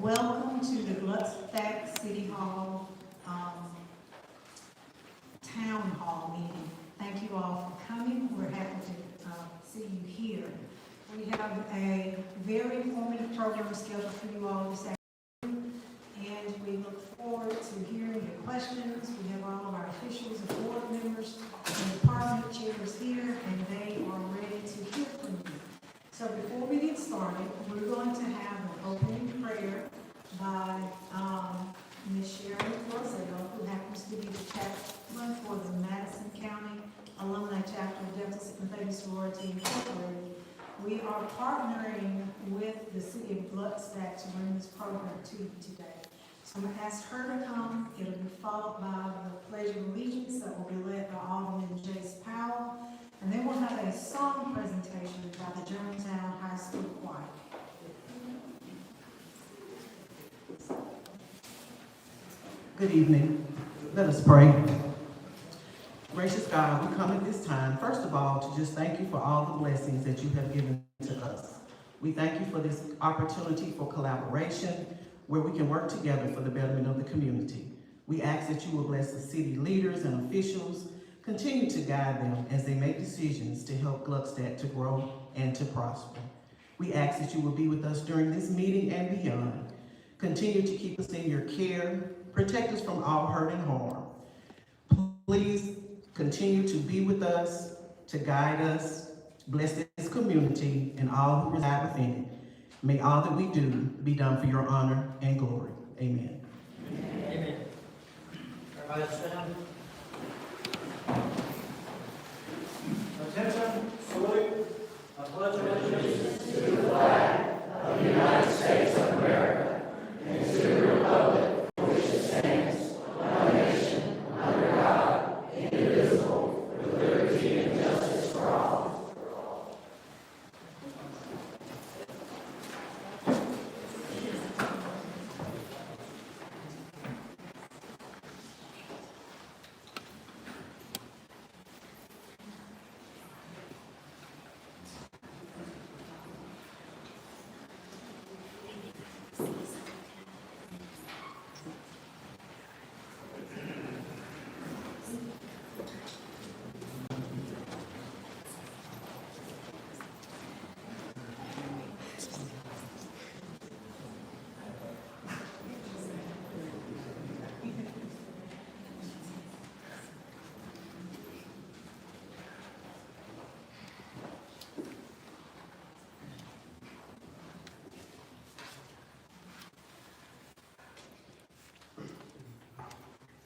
Welcome to the Gluckstadt City Hall Town Hall meeting. Thank you all for coming. We're happy to see you here. We have a very informative program scheduled for you all this afternoon, and we look forward to hearing your questions. We have all of our officials and board members and department chairs here, and they are ready to hear from you. So before we get started, we're going to have an opening prayer by Ms. Sharon Rosado, who happens to be the chaplain for the Madison County Alumni Chapter of Delta Sigma Theta Sorority Incorporated. We are partnering with the City of Gluckstadt to bring this program to you today. So I'm going to ask her to come. It'll be followed by the Pledge of Allegiance that will be led by Alderman Jace Powell. And then we'll have a song presentation by the Germantown High School Choir. Good evening. Let us pray. Gracious God, we come at this time, first of all, to just thank you for all the blessings that you have given to us. We thank you for this opportunity for collaboration where we can work together for the betterment of the community. We ask that you will bless the city leaders and officials. Continue to guide them as they make decisions to help Gluckstadt to grow and to prosper. We ask that you will be with us during this meeting and beyond. Continue to keep us in your care. Protect us from all hurt and harm. Please continue to be with us, to guide us. Bless this community and all who reside within it. May all that we do be done for your honor and glory. Amen. Amen. Everybody stand. Attention, salute. I pledge allegiance to the flag of the United States of America and to the republic for which it stands, one nation, under God, indivisible, with liberty and justice for all.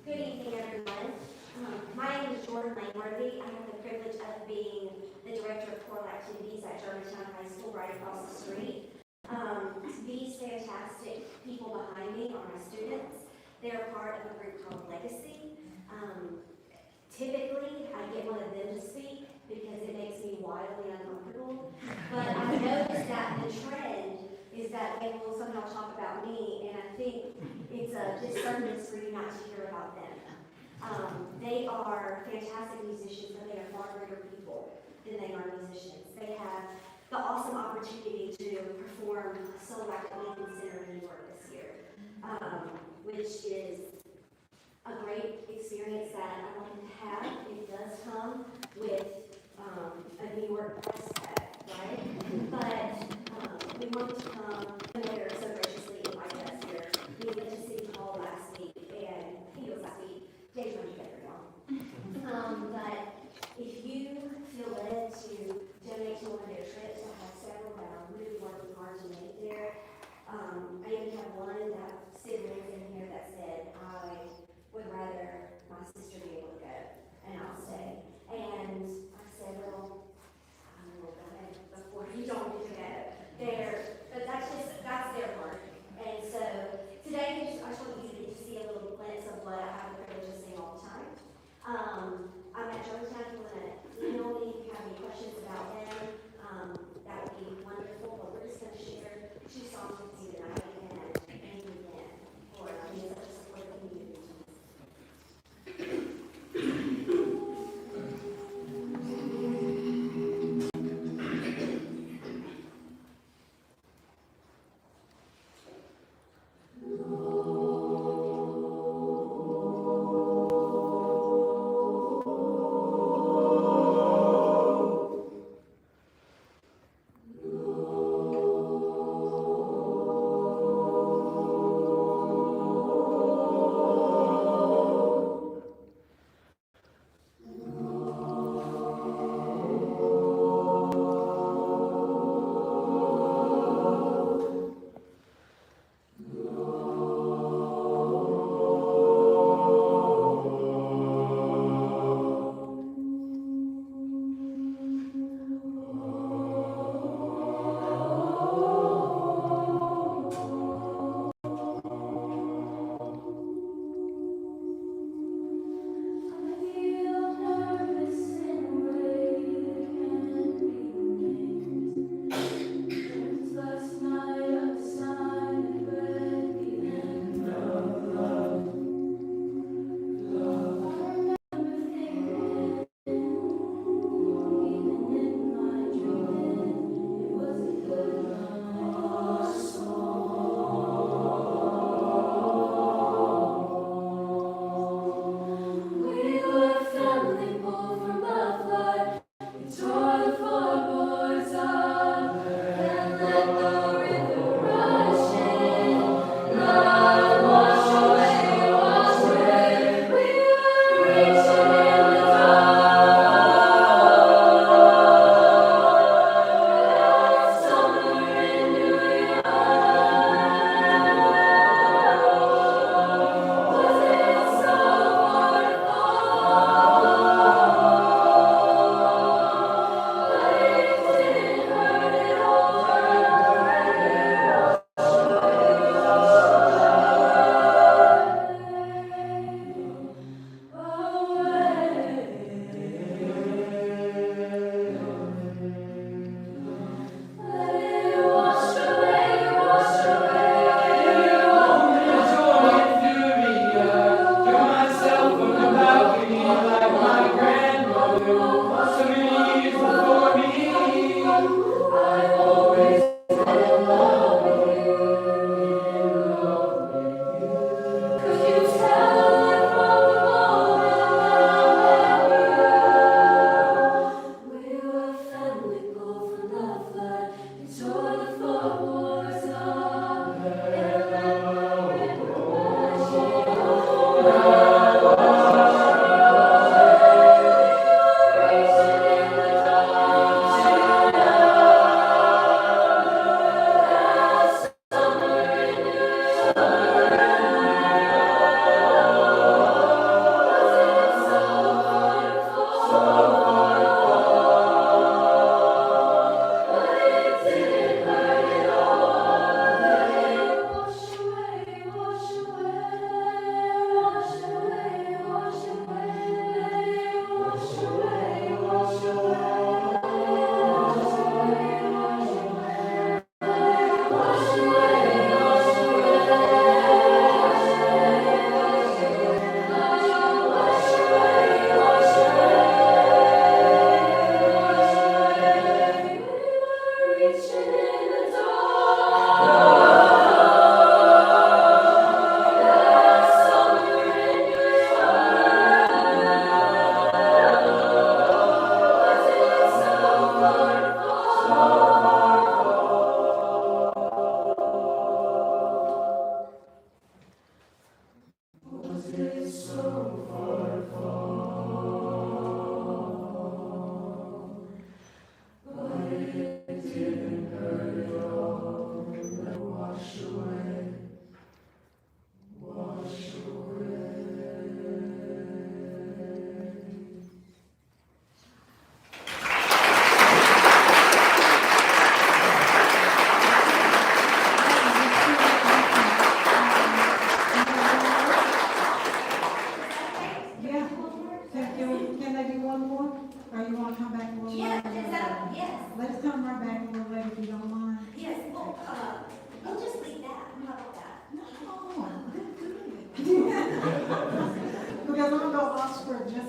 Good evening, everyone. My name is Jordan Langworthy. I have the privilege of being the Director of Choral Activities at Germantown High School right across the street. These fantastic people behind me are my students. They're part of a group called Legacy. Typically, I get one of them to speak because it makes me wildly uncomfortable. But I've noticed that the trend is that they will somehow talk about me, and I think it's a disservice for you not to hear about them. They are fantastic musicians, but they are far greater people than they are musicians. They have the awesome opportunity to perform solo act at Lincoln Center in New York this year, which is a great experience that I want them to have. It does come with a New York price tag, right? But we want to come, and they are so graciously invited us here. We went to City Hall last week, and I think it was last week. Days run together, y'all. But if you feel led to donate to one of their trips, I have several that are really working hard to make there. I even have one that siblings in here that said, I would rather my sister be able to go, and I'll stay. And I said, well, I will go ahead before you don't get to go there. But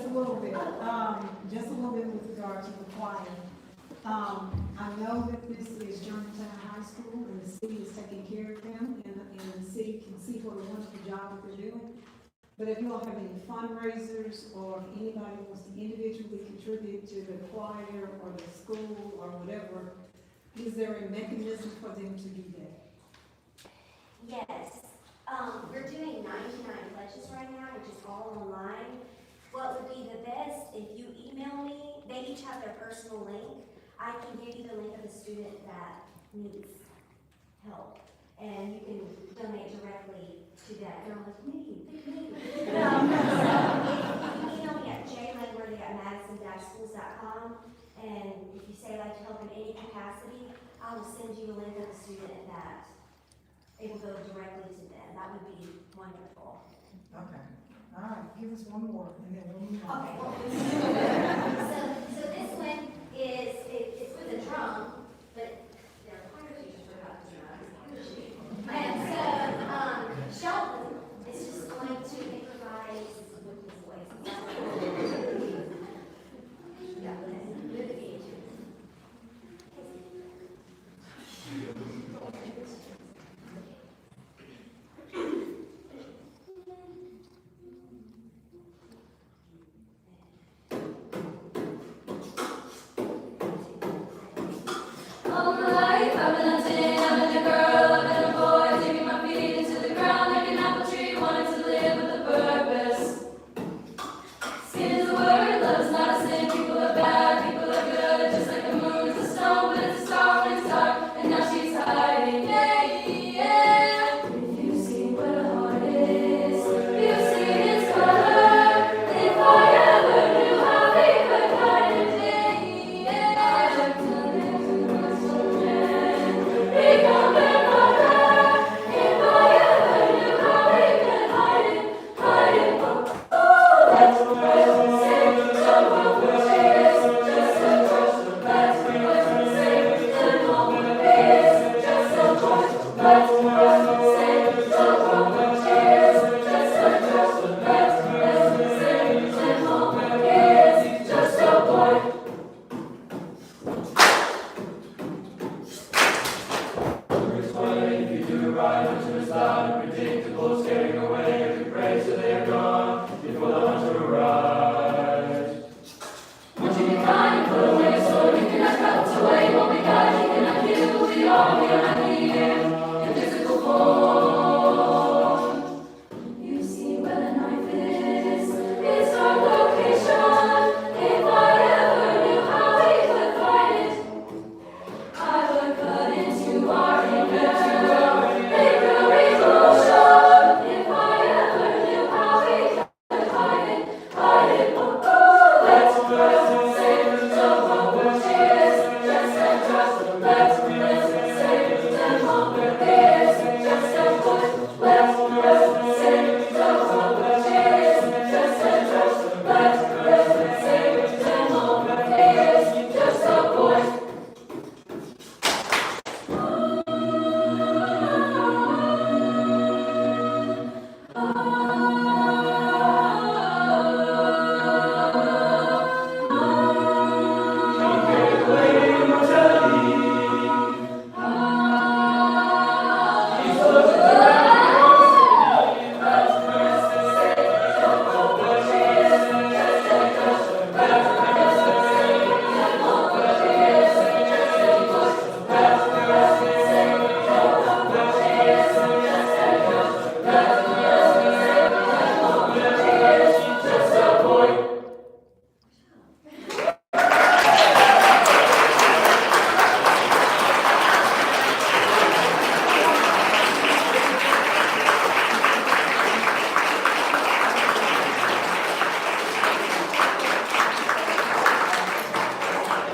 a little bit, with regard to the choir. I know that this is Germantown High School, and the city is taking care of them, and the city can see what a wonderful job that they're doing. But if you all have any fundraisers, or if anybody wants to individually contribute to the choir, or the school, or whatever, is there a mechanism for them to do that? Yes, we're doing 99 pledges right now, which is all online. What would be the best, if you email me, they each have their personal link. I can give you the link of a student that needs help, and you can donate directly to that. They're like, me. If you email me at jlangworthy@madison-schools.com, and if you say I'd like to help in any capacity, I will send you a link of a student that it will go directly to them. That would be wonderful. Okay, all right, give us one more, and then we'll move on. Okay, so this one is, it's with a drum, but there are choir teachers for about the drums. And so, Sheldon is just going to improvise with his voice. Yeah, good to meet you. All my life I've been hunting, I've been a girl, I've been a boy, digging my feet into the ground like an apple tree, wanting to live with a purpose. Sin is a word, love is not a sin, people are bad, people are good, just like the moon is a stone, but it's a star when it's dark, and now she's hiding, yeah. If you see what a heart is, you see its color, if I ever knew how we could hide it, yeah. I'd like to live with my children, become their mother, if I ever knew how we could hide it, oh, let's sing the world for cheers, just a toast, let's sing the moment is, just a toast, let's sing the world for cheers, just a toast, let's sing the moment is, just a boy. It's funny if you do right, until it's loud and predictable, scaring away every prey till they're gone before the hunter arrives. Once you be kind and put away your sword, you cannot cut away, won't be God, you cannot kill, we are not here in physical form. You see where the knife is, it's our location, if I ever knew how we could find it, I would cut into our invention, make a revolution. If I ever knew how we could hide it, oh, oh, let's sing the moment is, just a toast, let's sing the moment is, just a toast, let's sing the moment is, just a toast, let's sing the moment is, just a voice.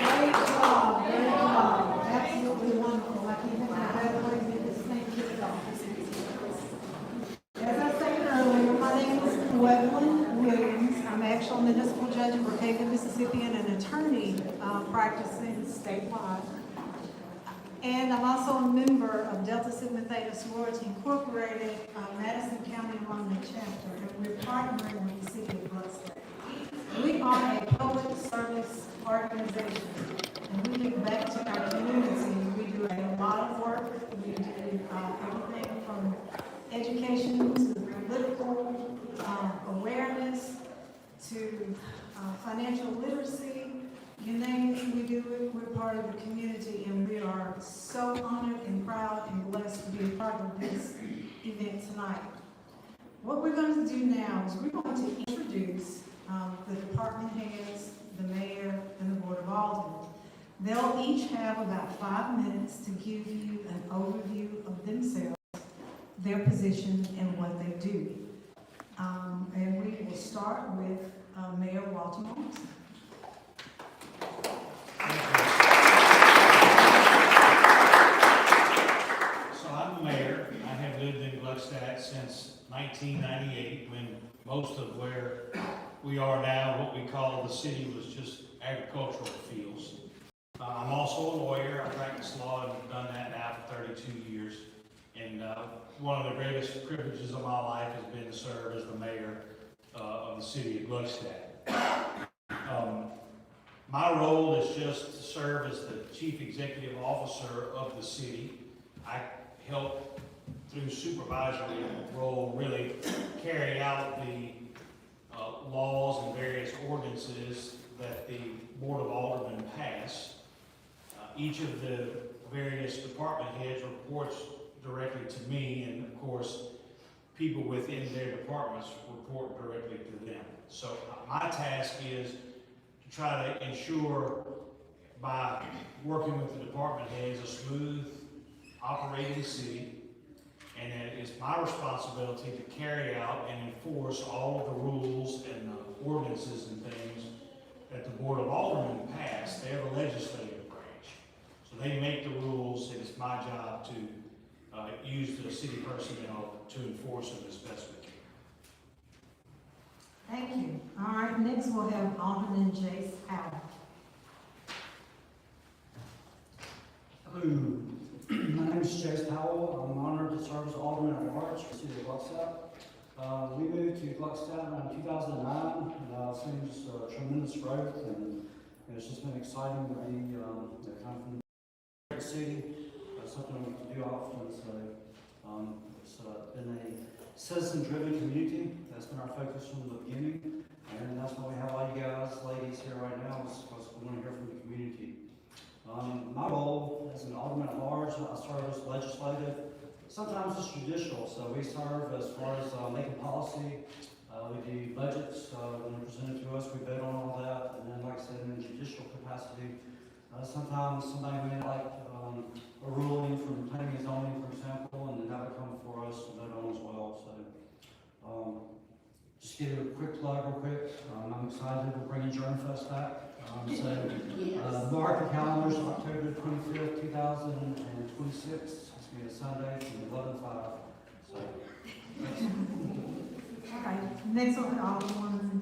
Great job, absolutely wonderful. I can't think of a better way to get this thing kicked off. As I stated earlier, my name is Gwendolyn Williams. I'm actual municipal judge in Brookhaven, Mississippi, and an attorney practicing statewide. And I'm also a member of Delta Sigma Theta Sorority Incorporated, Madison County Alumni Chapter, and we're partnering with the city of Gluckstadt. We organization. And we give back to our community. We do a lot of work. We do everything from education to political awareness to financial literacy. You name it, we do it. We're part of the community, and we are so honored and proud and blessed to be a part of this event tonight. What we're going to do now is we're going to introduce the department heads, the mayor, and the board of aldermen. They'll each have about 5 minutes to give you an overview of themselves, their position, and what they do. And we will start with Mayor Walter Morrison. So I'm the mayor. I have lived in Gluckstadt since 1998, when most of where we are now, what we call the city, was just agricultural fields. I'm also a lawyer. I practice law and have done that now for 32 years. And one of the greatest privileges of my life has been to serve as the mayor of the city of Gluckstadt. My role is just to serve as the chief executive officer of the city. I help through supervisory role really carry out the laws and various ordinances that the Board of Aldermen pass. Each of the various department heads reports directly to me, and of course, people within their departments report directly to them. So my task is to try to ensure, by working with the department heads, a smooth operating city, and that it's my responsibility to carry out and enforce all of the rules and the ordinances and things that the Board of Aldermen pass. They're the legislative branch. So they make the rules, and it's my job to use the city personnel to enforce them as best we can. Thank you. All right, next we'll have Alderman Jace Howard. Hello, my name is Chase Powell. I'm honored to serve as Alderman at Large for the city of Gluckstadt. We moved to Gluckstadt around 2009, and seems tremendous growth, and it's just been exciting to be kind of from the city. Something we can do often. So it's been a citizen-driven community. That's been our focus from the beginning, and that's why we have all you guys, ladies, here right now, is because we want to hear from the community. My role as an alderman at large, I serve as legislative. Sometimes it's judicial, so we serve as far as making policy. We do budgets when they're presented to us. We vote on all that, and then, like I said, in a judicial capacity, sometimes somebody may like a ruling from planning and zoning, for example, and then have it come before us and vote on as well. So, just give it a quick plug, real quick. I'm excited. We're bringing Journey Fest back. Mark the calendars, October 25th, 2026. It's going to be a Sunday from 11 to 5. So, All right, next one, Alderwoman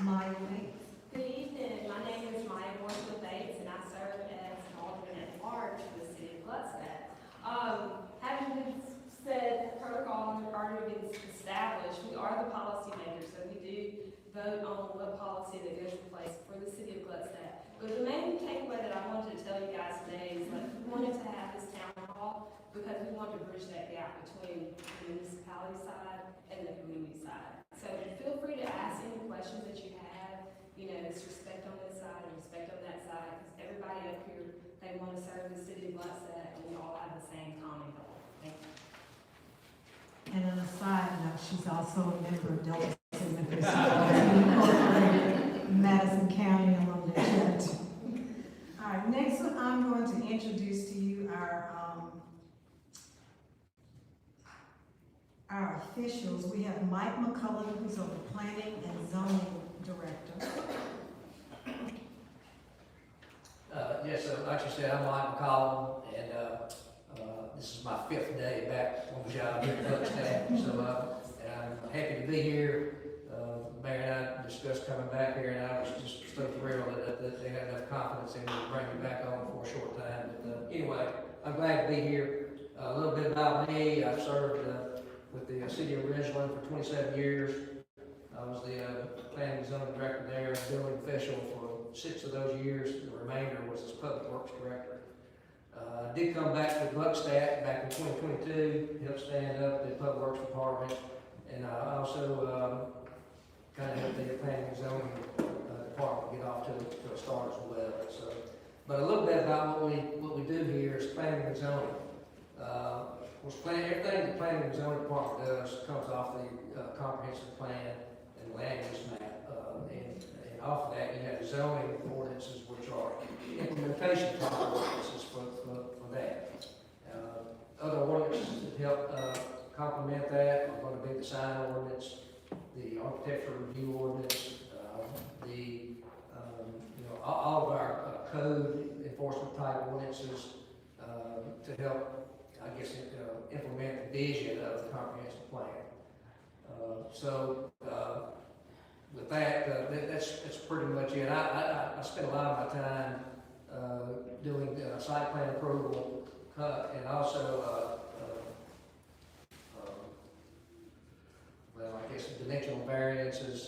Maya Bates. Good evening. My name is Maya Bates, and I serve as an alderman at large for the city of Gluckstadt. Having been said, protocol and already been established, we are the policy makers, so we do vote on what policy that goes in place for the city of Gluckstadt. But the main takeaway that I wanted to tell you guys today is that we wanted to have this town hall because we wanted to bridge that gap between the municipality side and the community side. So feel free to ask any questions that you have. You know, it's respect on this side and respect on that side, because everybody up here, they want to serve the city of Gluckstadt, and we all have the same common goal. Thank you. And on a side note, she's also a member of Delta Sigma Madison County along the church. All right, next one, I'm going to introduce to you our officials. We have Mike McCullough, who's our planning and zoning director. Yes, so like you said, I'm Mike McCollum, and this is my 5th day back on the job here at Gluckstadt. So I'm happy to be here. Mayor and I discussed coming back here, and I was just so thrilled that they had enough confidence in me to bring me back on for a short time. But anyway, I'm glad to be here. A little bit about me: I've served with the city of Ridgeland for 27 years. I was the planning and zoning director there, building official for 6 of those years. The remainder was as public works director. I did come back to Gluckstadt back in 2022, helped stand up the public works department, and I also kind of helped the planning and zoning department get off to a start as well. So, but a little bit about what we do here is planning and zoning. Everything the planning and zoning department does comes off the comprehensive plan and land use map. And off of that, you have zoning ordinances, which are implementation ordinances for that. Other ordinances that help complement that are going to be the sign ordinance, the architectural review ordinance, all of our code enforcement type ordinances to help, I guess, implement the vision of the comprehensive plan. With that, that's pretty much it. I spent a lot of my time doing site plan approval and also, I guess dimensional variances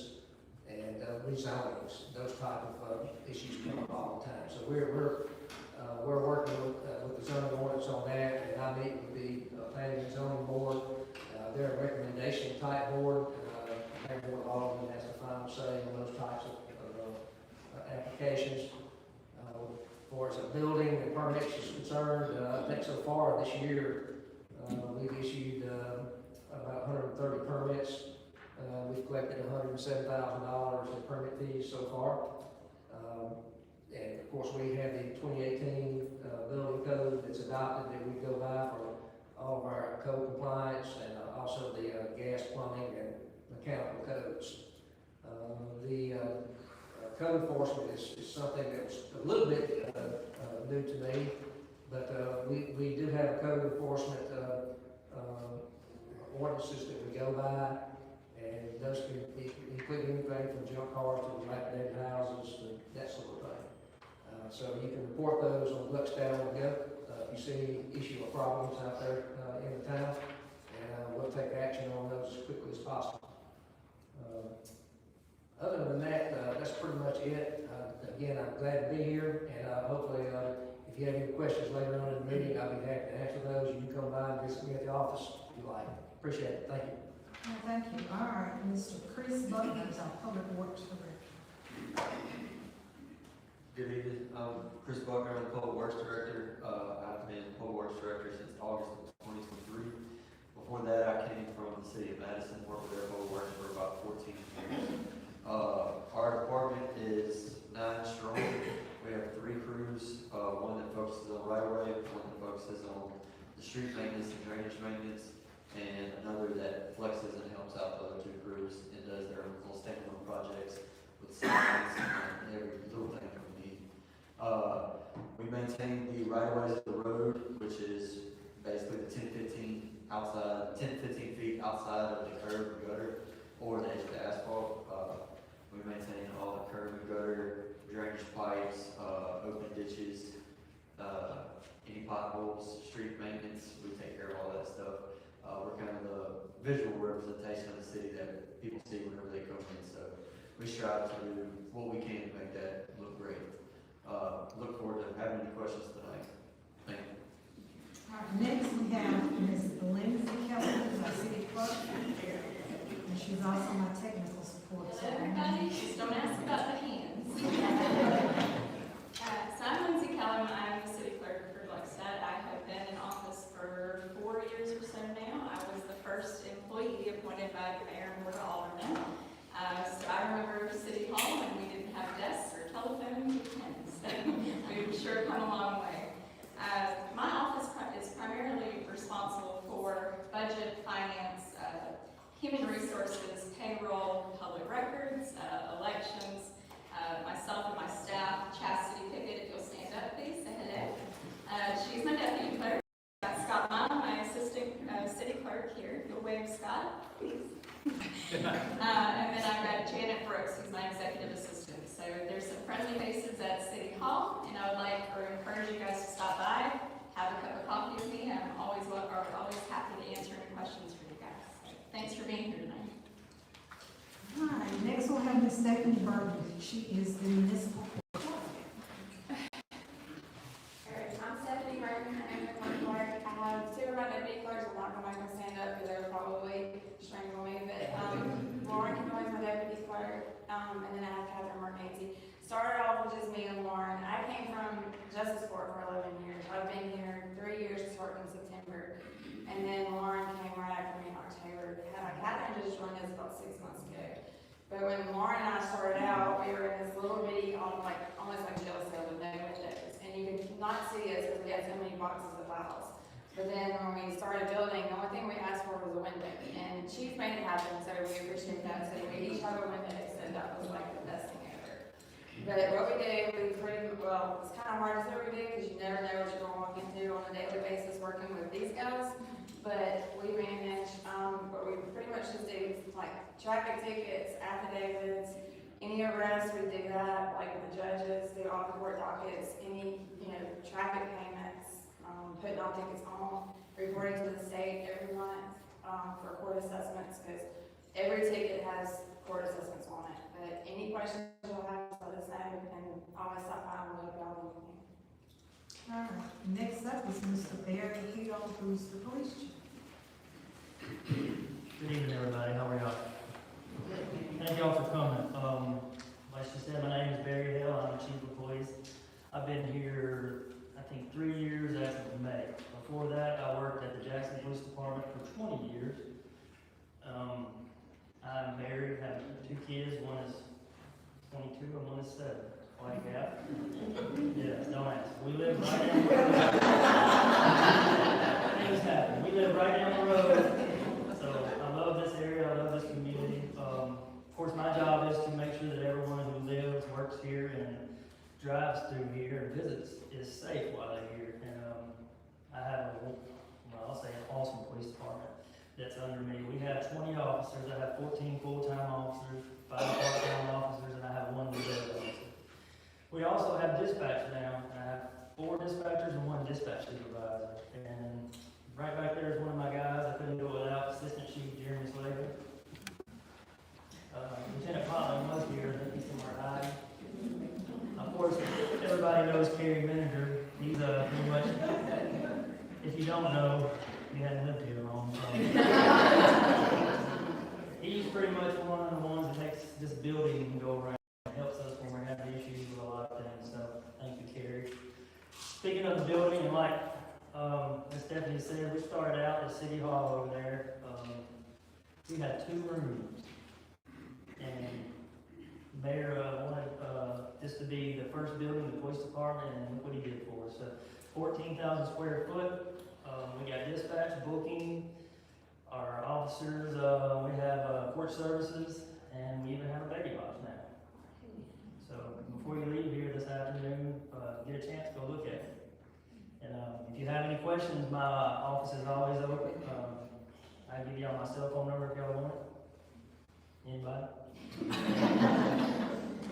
and rezonings. Those type of issues come up all the time. So we're working with the zoning ordinance on that, and I meet with the planning and zoning board. They're a recommendation type board. Mayor Board of Alderman has the final say on those types of applications. As far as a building and permits is concerned, I think so far this year we've issued about 130 permits. We've collected $107,000 in permit fees so far. And of course, we have the 2018 building code that's adopted that we go by for all of our code compliance, and also the gas, plumbing, and mechanical codes. The code enforcement is something that was a little bit new to me, but we do have code enforcement ordinances that we go by, and those can include anything from junk cars to dilapidated houses to that sort of thing. So you can report those on Gluckstadt on the go if you see any issue or problems out there in the town, and we'll take action on those as quickly as possible. Other than that, that's pretty much it. Again, I'm glad to be here, and hopefully, if you have any questions later on in the meeting, I'll be happy to answer those. You can come by and visit me at the office if you like. Appreciate it. Thank you. Well, thank you. All right, Mr. Chris Butler is our Public Works Director. Good evening. I'm Chris Buckner, I'm the Public Works Director. I've been Public Works Director since August of 2023. Before that, I came from the city of Madison, worked with their Public Works for about 14 years. Our department is 9 strong. We have 3 crews, one that focuses on right-of-way, one that focuses on the street maintenance and drainage maintenance, and another that flexes and helps out the other 2 crews and does their own little standalone projects with signs and every little thing that we need. We maintain the right-of-ways of the road, which is basically the 10-15 feet outside of the curb and gutter or the edge of the asphalt. We maintain all the curb and gutter, drainage pipes, open ditches, any potholes, street maintenance. We take care of all that stuff. We're kind of the visual representation of the city that people see whenever they come in. So we strive to do what we can to make that look great. Look forward to having any questions tonight. Thank you. All right, next we have Ms. Lindsay Kelly, who's our city clerk, and she's also my technical support. Hello, everybody. Just don't ask about the hands. So I'm Lindsay Keller. I'm the city clerk for Gluckstadt. I have been in office for 4 years or so now. I was the first employee appointed by the mayor and board of aldermen. So I remember City Hall when we didn't have desks or telephones or pens. So we've sure come a long way. My office is primarily responsible for budget, finance, human resources, payroll, public records, elections. Myself and my staff, Chastity Pickett, if you'll stand up, please, say hello. She's my deputy clerk. Scott Mom, my assistant city clerk here. If you'll wave Scott, please. And then I've got Janet Brooks, who's my executive assistant. So there's some friendly faces at City Hall, and I would like or encourage you guys to stop by, have a cup of coffee with me. I'm always happy to answer any questions for you guys. So thanks for being here tonight. All right, Ms. Stephanie Burton. She is the municipal clerk. Alright, I'm Stephanie Burton, I'm the court clerk. I have two of my deputy clerks, I'm not gonna make them stand up because they're probably strangle me, but, Lauren Canoy is my deputy clerk, and then I have Catherine Martinez. Started off with just me and Lauren. I came from Justice Court for 11 years. I've been here 3 years, starting in September. And then Lauren came right after me in October. Catherine just joined us about 6 months ago. But when Lauren and I started out, we were in this little bitty, almost like jail cell with no windows. And you could not see us because we had so many boxes of files. But then when we started building, the only thing we asked for was a window. And Chief made it happen, so we appreciate that. So we each have a window, so that was like the best thing ever. But what we do, it's kind of hard to say what we do because you never know what you're going to walk into on a daily basis working with these guys. But we manage, what we pretty much just do is like traffic tickets, affidavits, any arrests, we do that, like with the judges, do all the court dockets, any, traffic payments, putting all tickets on, reporting to the state every month, for court assessments, because every ticket has court assessments on it. But any questions you'll have, just let us know, and always stop by and we'll help y'all with anything. All right, next up is Mr. Barry Hill, who's the police chief. Good evening, everybody. How are y'all? Thank y'all for coming. Like she said, my name is Barry Hill. I'm the chief of police. I've been here, I think, 3 years as of May. Before that, I worked at the Jackson Police Department for 20 years. I'm married, have 2 kids. One is 22 and one is 7. Quite a gap. Yes, don't ask. We live right down the road. Things happen. We live right down the road. So I love this area. I love this community. Of course, my job is to make sure that everyone who lives, works here, and drives through here and visits is safe while they're here. And I have I'll say an awesome police department that's under me. We have 20 officers. I have 14 full-time officers, 5 part-time officers, and I have 1 reserve officer. We also have dispatch now. I have 4 dispatchers and 1 dispatch supervisor. And right back there is one of my guys. I couldn't do it without Assistant Chief Jeremy Slater. Lieutenant Potland was here. I think he's somewhere hiding. Of course, everybody knows Kerry Manager. He's pretty much, if you don't know, you hadn't lived here long. So. He's pretty much one of the ones that makes this building go around. Helps us when we're having issues with a lot of things, so thank you, Carrie. Speaking of the building, and like as Stephanie said, we started out at City Hall over there. We had 2 rooms, and Mayor wanted this to be the first building in the police department, and look what he did for us. So 14,000 square foot. We got dispatch, booking, our officers, we have court services, and we even have a baby box now. So before you leave here this afternoon, get a chance to go look at it. And if you have any questions, my office is always open. I give y'all my cell phone number if y'all want it. Anybody?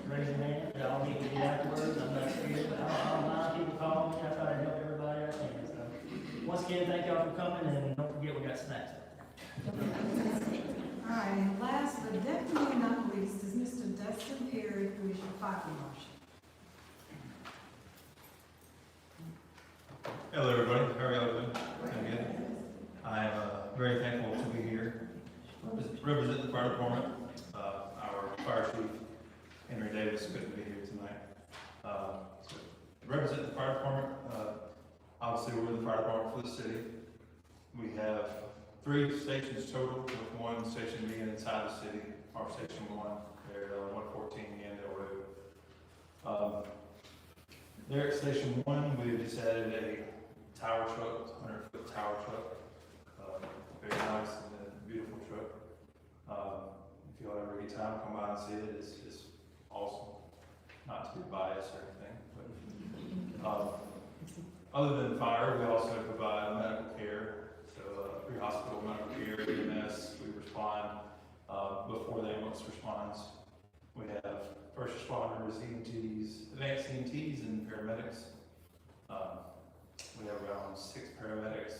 Raise your hand. I'll meet with you afterwards. I'm not scared. I don't mind people calling me. I try to help everybody I can. So once again, thank y'all for coming, and don't forget we got snacks out there. All right, and last but definitely not least is Mr. Dustin Perry, who is your fire marshal. Hello, everybody. How are y'all doing? Doing good. I am very thankful to be here, represent the fire department. Our fire chief, Henry Davis, couldn't be here tonight. So represent the fire department. Obviously, we're the fire department for the city. We have 3 stations total, with 1 station being inside the city, our station 1, there, 114 Yandell Road. There at station 1, we just added a tower truck, 100-foot tower truck. Very nice and a beautiful truck. If y'all ever get time, come by and see it. It's awesome. Not to be biased or anything, but other than fire, we also provide medical care. So pre-hospital medical care, EMS, we respond before the ambulance responds. We have first responders, EMTs, advanced EMTs, and paramedics. We have around 6 paramedics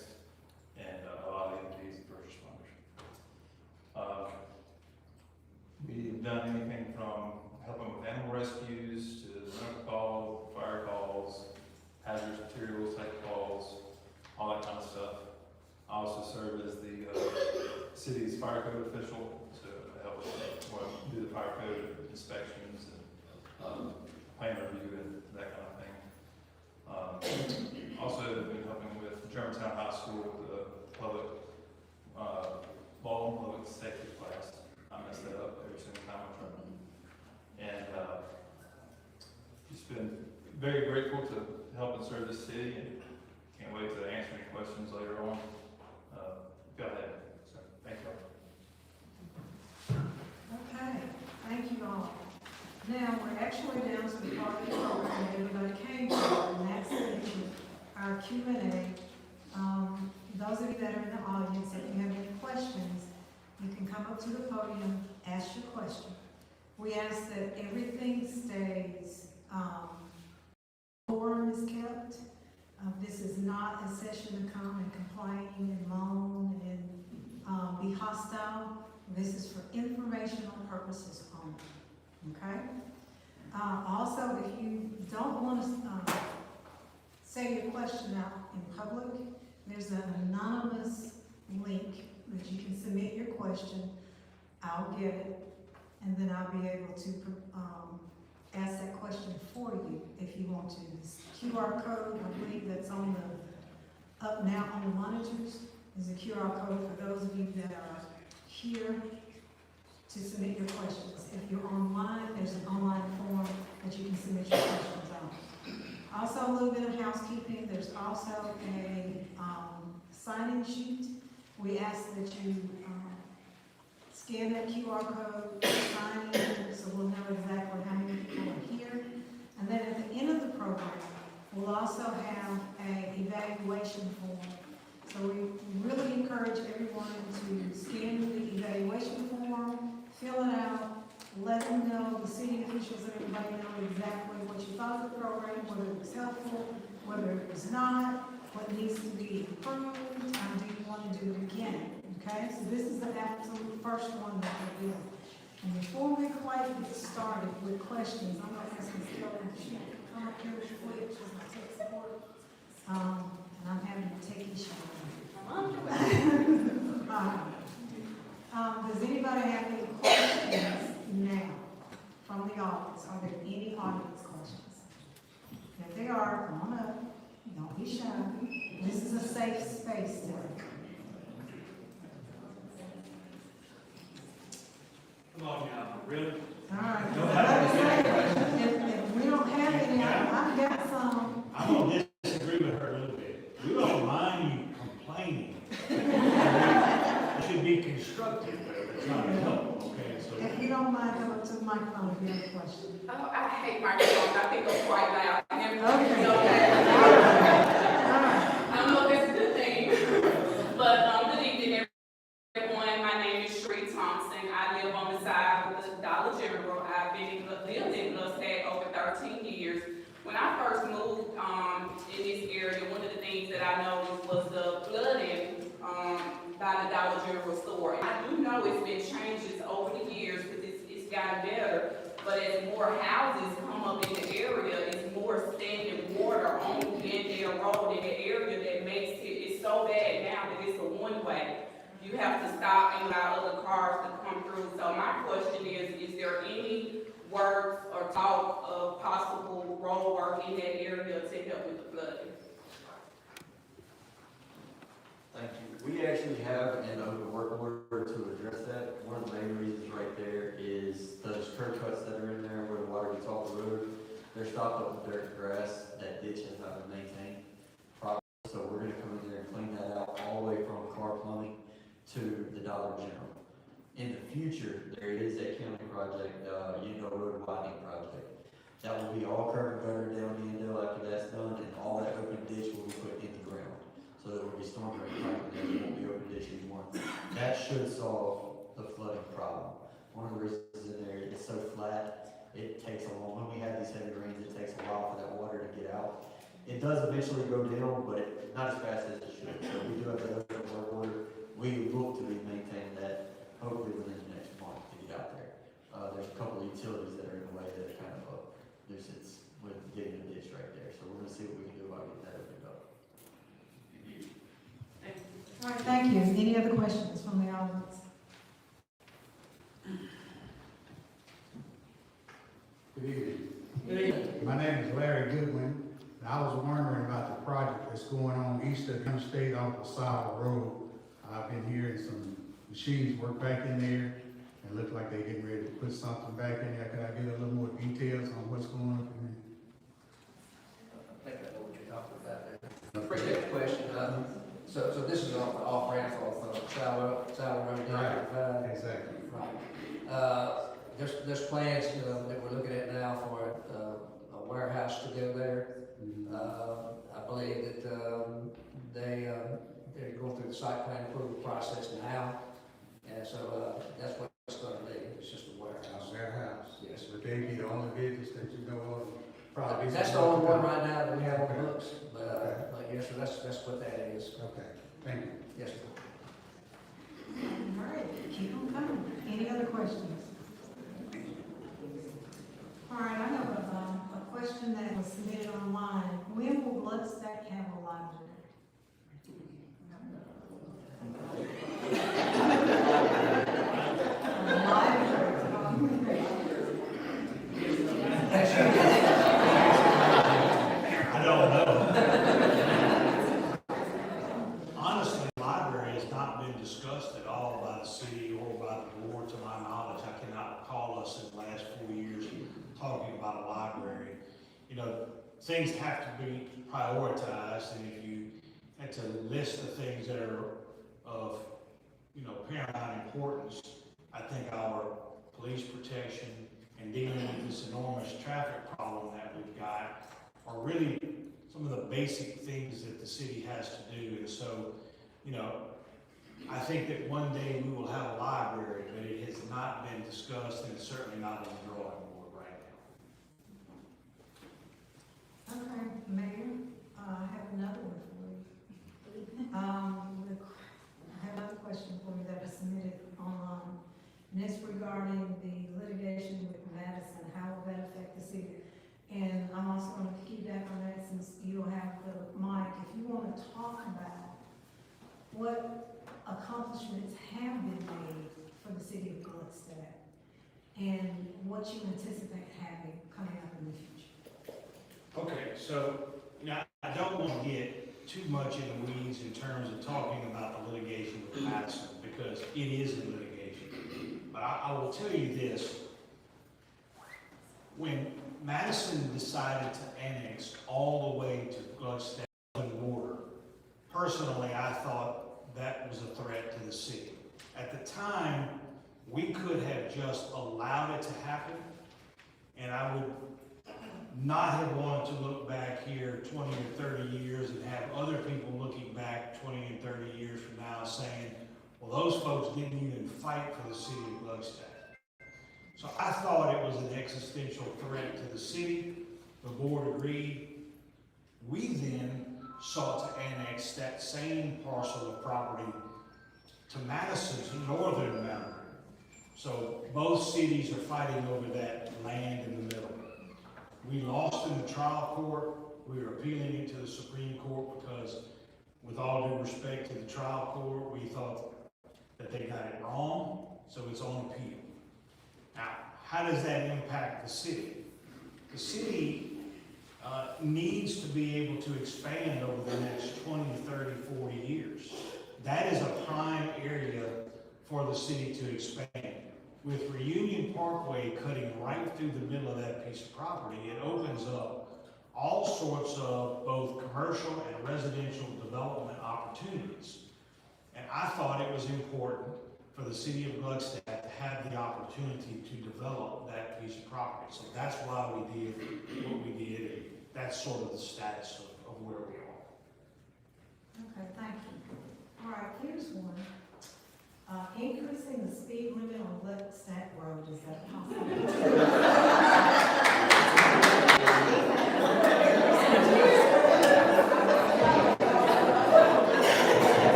and a lot of EMTs and first responders. We've done anything from fire code official to help us, do the fire code inspections and, plan review and that kind of thing. Also been helping with Germantown High School with the public, law and public safety class. I mess that up every single time I try. And, just been very grateful to help and serve this city, and can't wait to answer any questions later on. Go ahead. So, thank you all. Okay, thank you all. Now, we're actually down to the part of the program that everybody came to, and that's our Q&A. Those of you that are in the audience, if you have any questions, you can come up to the podium, ask your question. We ask that everything stays, quorum is kept. This is not a session to come and complain and moan and be hostile. This is for informational purposes only, okay? Also, if you don't want to say your question out in public, there's an anonymous link that you can submit your question. I'll get it, and then I'll be able to ask that question for you if you want to. This QR code, I believe that's on the, up now on the monitors, is a QR code for those of you that are here to submit your questions. If you're online, there's an online form that you can submit your questions on. Also, a little bit of housekeeping, there's also a sign-in sheet. We ask that you scan that QR code, sign in, so we'll know exactly how many people are here. And then at the end of the program, we'll also have an evaluation form. So we really encourage everyone to scan the evaluation form, fill it out, let them know, the city officials and everybody know exactly what you thought of the program, whether it was helpful, whether it was not, what needs to be improved, and do you want to do it again? Okay, so this is the absolute first one that we're doing. And before we quite get started with questions, I'm going to ask Ms. Kelly to come up here quick, she's my tech support. And I'm having to take issue with does anybody have any questions now from the audience? Are there any audience questions? If there are, come on up. Don't be shy. This is a safe space today. Come on now, really? All right. If we don't have any, I've got some. I'm gonna disagree with her a little bit. We don't mind you complaining. It should be constructive, but it's not helpful, okay? So If you don't mind, come up to the microphone if you have a question. Oh, I hate microphones. I think I'm quite loud. Okay. I don't know if it's a good thing. But good evening, everyone. My name is Sheree Thompson. I live on the side of the Dollar General. I've lived in Gluckstadt over 13 years. When I first moved in this area, one of the things that I noticed was the flooding by the Dollar General store. And I do know it's been changes over the years because it's gotten better. But as more houses come up in the area, it's more standing water on Glendale Road in the area that makes it's so bad now that it's a one-way. You have to stop and allow other cars to come through. So my question is there any works or talk of possible road work in that area to help with the flooding? Thank you. We actually have an open work order to address that. One of the main reasons right there is those curb cuts that are in there where the water gets off the road. They're stopped up with dirt and grass. That ditch has not been maintained properly. So we're gonna come in there and clean that out all the way from car plumbing to the Dollar General. In the future, there is a county project, road widening project. That will be all curb and gutter down the end after that's done, and all that open ditch will be put in the ground. So there will be storm drain pipe in there, there won't be open ditch anymore. That should solve the flooding problem. One of the reasons in there, it's so flat, it takes a long, when we have these heavy rains, it takes a while for that water to get out. It does eventually go down, but not as fast as it should. So we do have that open work order. We look to be maintaining that hopefully within the next month to get out there. There's a couple of utilities that are in the way that are kind of a nuisance with getting a ditch right there. So we're gonna see what we can do about getting that opened up. All right, thank you. Any other questions from the audience? Good evening. Good evening. My name is Larry Goodwin, and I was wondering about the project that's going on east of the state off of South Road. I've been hearing some machines work back in there, and it looks like they're getting ready to put something back in there. Could I get a little more details on what's going on in there? I think I know what you're talking about there. Appreciate the question. So this is off ramp of Sour Road. Right, exactly. Right. There's plans that we're looking at now for a warehouse to go there. I believe that they're going through the site plan approval process now, and so that's what it's going to be. It's just a warehouse. Warehouse. Yes. Would they be the only business that you know of? Probably. That's the only one right now that we have on the books. But yes, sir, that's what that is. Okay, thank you. Yes, sir. All right, keep on coming. Any other questions? All right, I have a question that was submitted online. When will Gluckstadt have a library? I don't know. Honestly, the library has not been discussed at all by the city or by the board, to my knowledge. I cannot recall us in the last 4 years talking about a library. You know, things have to be prioritized, and if you had to list the things that are of, you know, paramount importance, I think our police protection and dealing with this enormous traffic problem that we've got are really some of the basic things that the city has to do. And so, you know, I think that one day we will have a library, but it has not been discussed, and it's certainly not on the drawing board right now. Okay, Mayor, I have another one for you. I have another question for you that was submitted online. And it's regarding the litigation with Madison. How will that affect the city? And I'm also going to piggyback on that since you'll have the mic. If you want to talk about what accomplishments have been made for the city of Gluckstadt and what you anticipate having coming up in the future. Okay, so, you know, I don't want to get too much in the weeds in terms of talking about the litigation with Madison, because it is a litigation. But I will tell you this. When Madison decided to annex all the way to Gluckstadt border, personally, I thought that was a threat to the city. At the time, we could have just allowed it to happen, and I would not have wanted to look back here 20 or 30 years and have other people looking back 20 and 30 years from now saying, well, those folks didn't even fight for the city of Gluckstadt. So I thought it was an existential threat to the city. The board agreed. We then sought to annex that same parcel of property to Madison's northern boundary. So both cities are fighting over that land in the middle. We lost in the trial court. We are appealing it to the Supreme Court because, with all due respect to the trial court, we thought that they got it wrong, so it's on appeal. Now, how does that impact the city? The city needs to be able to expand over the next 20, 30, 40 years. That is a prime area for the city to expand. With Reunion Parkway cutting right through the middle of that piece of property, it opens up all sorts of both commercial and residential development opportunities. And I thought it was important for the city of Gluckstadt to have the opportunity to develop that piece of property. So that's why we did what we did, and that's sort of the status of where we are. Okay, thank you. All right, here's one. Increasing the speed limit on Gluckstadt Road, is that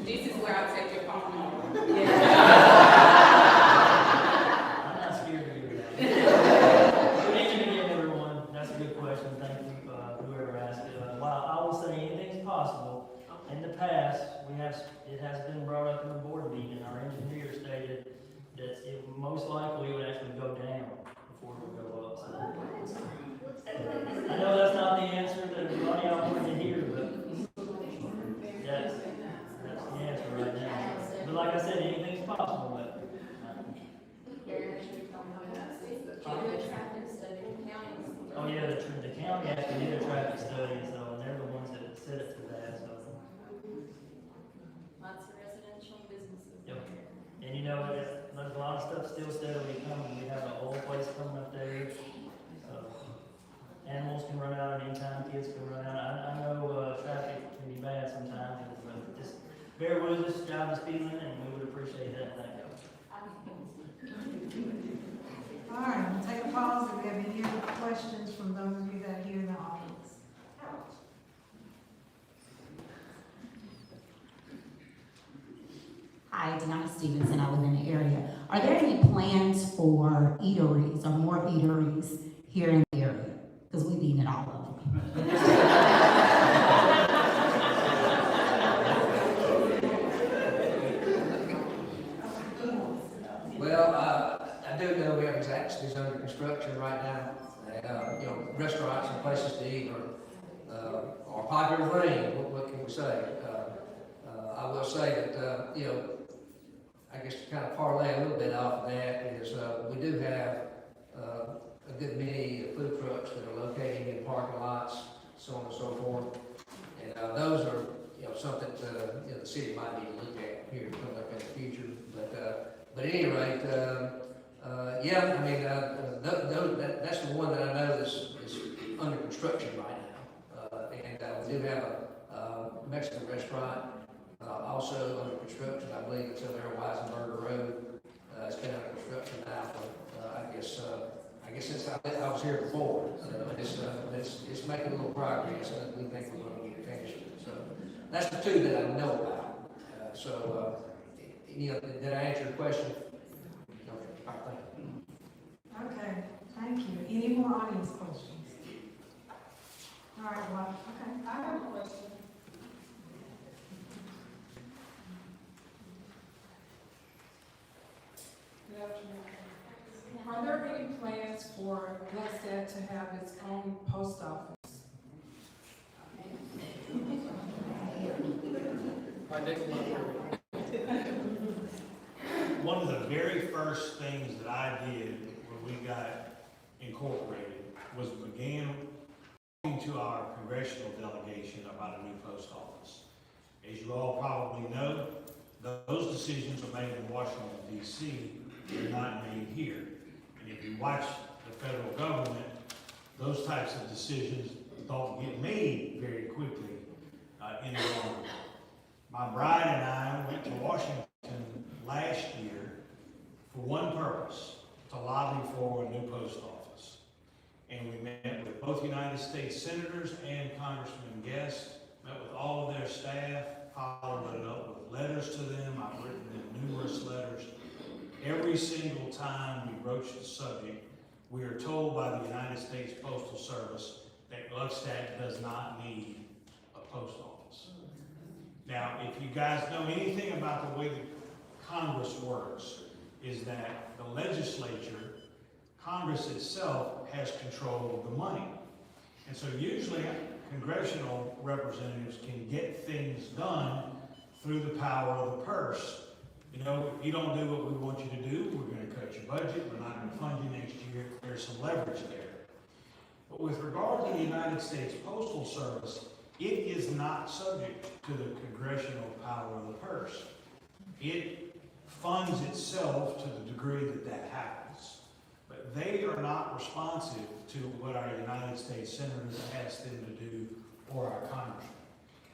This is where I take your phone home. I'm not scared to do that. Good evening again, everyone. That's a good question. Thank you, whoever asked it. While I will say anything's possible, In the past, it has been brought up in the board meeting, our engineer stated that it most likely would actually go down before it would go up, so. I know that's not the answer that everybody out wanted to hear, but that's the answer right now. But like I said, anything's possible, but. Oh yeah, the county actually did a traffic study, so, and they're the ones that set it to that, so. Lots of residential businesses. Yep. And you know, there's a lot of stuff still steadily coming. We have an old place coming up there. So animals can run out at any time, kids can run out. I know traffic can be bad sometimes, but just bear with us, drive the speed limit, and we would appreciate that. Thank you. All right, we'll take a pause if we have any other questions from those of you that are here in the audience. Hi, Deanna Stevenson. I live in the area. Are there any plans for eateries or more eateries here in the area? Because we've eaten at all of them. Well, I do know we have exactions under construction right now. And, you know, restaurants and places to eat are popular thing. What can we say? I will say that, you know, I guess to kind of parlay a little bit off of that is we do have a good many food trucks that are located in parking lots, so on and so forth. And those are, you know, something that you know, the city might need to look at here coming up in the future. But at any rate, yeah, I mean, that's the one that I know is under construction right now. And we do have a Mexican restaurant also under construction. I believe it's over there on Weisenberger Road. It's been under construction now for, I guess since I was here before. It's making a little progress, and we think we're going to get it finished. So that's the two that I know about. You know, did I answer your question? No. All right, thank you. Okay, thank you. Any more audience questions? All right, well, okay. I have a question. Good afternoon. Are there any plans for Gluckstadt to have its own post office? One of the very first things that I did when we got incorporated was began talking to our congressional delegation about a new post office. As you all probably know, those decisions are made in Washington, D.C. They're not made here. And if you watch the federal government, those types of decisions don't get made very quickly any longer. My bride and I went to Washington last year for one purpose, to lobby for a new post office. And we met with both United States senators and Congressman Guest, met with all of their staff, followed it up with letters to them. I've written them numerous letters. Every single time we broach the subject, we are told by the United States Postal Service that Gluckstadt does not need a post office. Now, if you guys know anything about the way that Congress works, is that the legislature, Congress itself, has control of the money. And so usually congressional representatives can get things done through the power of the purse. You know, if you don't do what we want you to do, we're going to cut your budget, we're not going to fund you next year. There's some leverage there. But with regard to the United States Postal Service, it is not subject to the congressional power of the purse. It funds itself to the degree that that happens. But they are not responsive to what our United States senators ask them to do or our congressmen.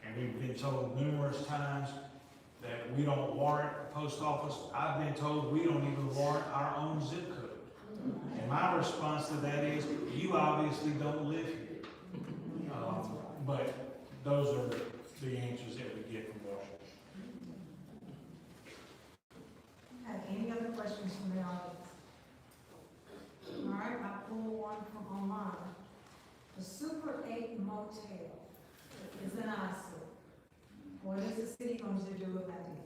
And we've been told numerous times that we don't warrant a post office. I've been told we don't even warrant our own zip code. And my response to that is, you obviously don't live here. But those are the answers that we get from Washington. Okay, any other questions from the audience? All right, I pull one from online. The Super 8 Motel is an eyesore. For city going to do about it?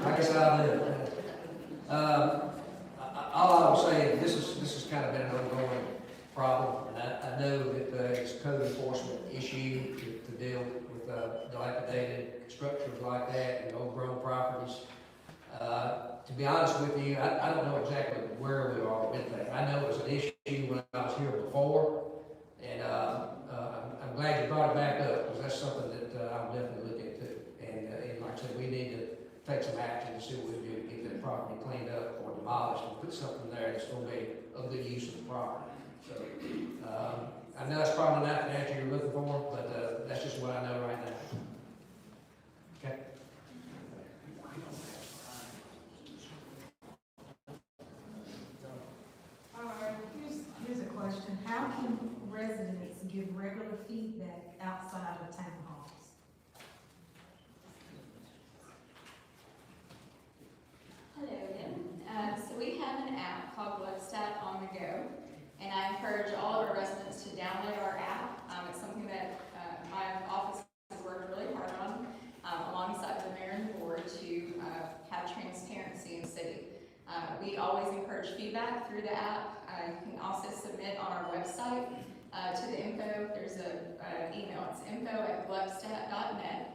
I guess I'll do it. All I will say is this has kind of been an ongoing problem, and I know that it's a code enforcement issue to deal with dilapidated structures like that and overgrown properties. To be honest with you, I don't know exactly where we are with that. I know it was an issue when I was here before, and I'm glad you brought it back up, because that's something that I'll definitely look into. And like I said, we need to take some action to see what we do to get that property cleaned up or demolished and put something there that's going to be a good use of the property. So I know that's probably not the answer you're looking for, but that's just what I know right now. Okay. Here's a question. How can residents give regular feedback outside of town halls? Hello again. So we have an app called Gluckstadt on the go, and I encourage all of our residents to download our app. It's something that my office has worked really hard on, alongside the mayor and the board, to have transparency in the city. We always encourage feedback through the app. You can also submit on our website to the info. There's an email. It's info@gluckstadt.net.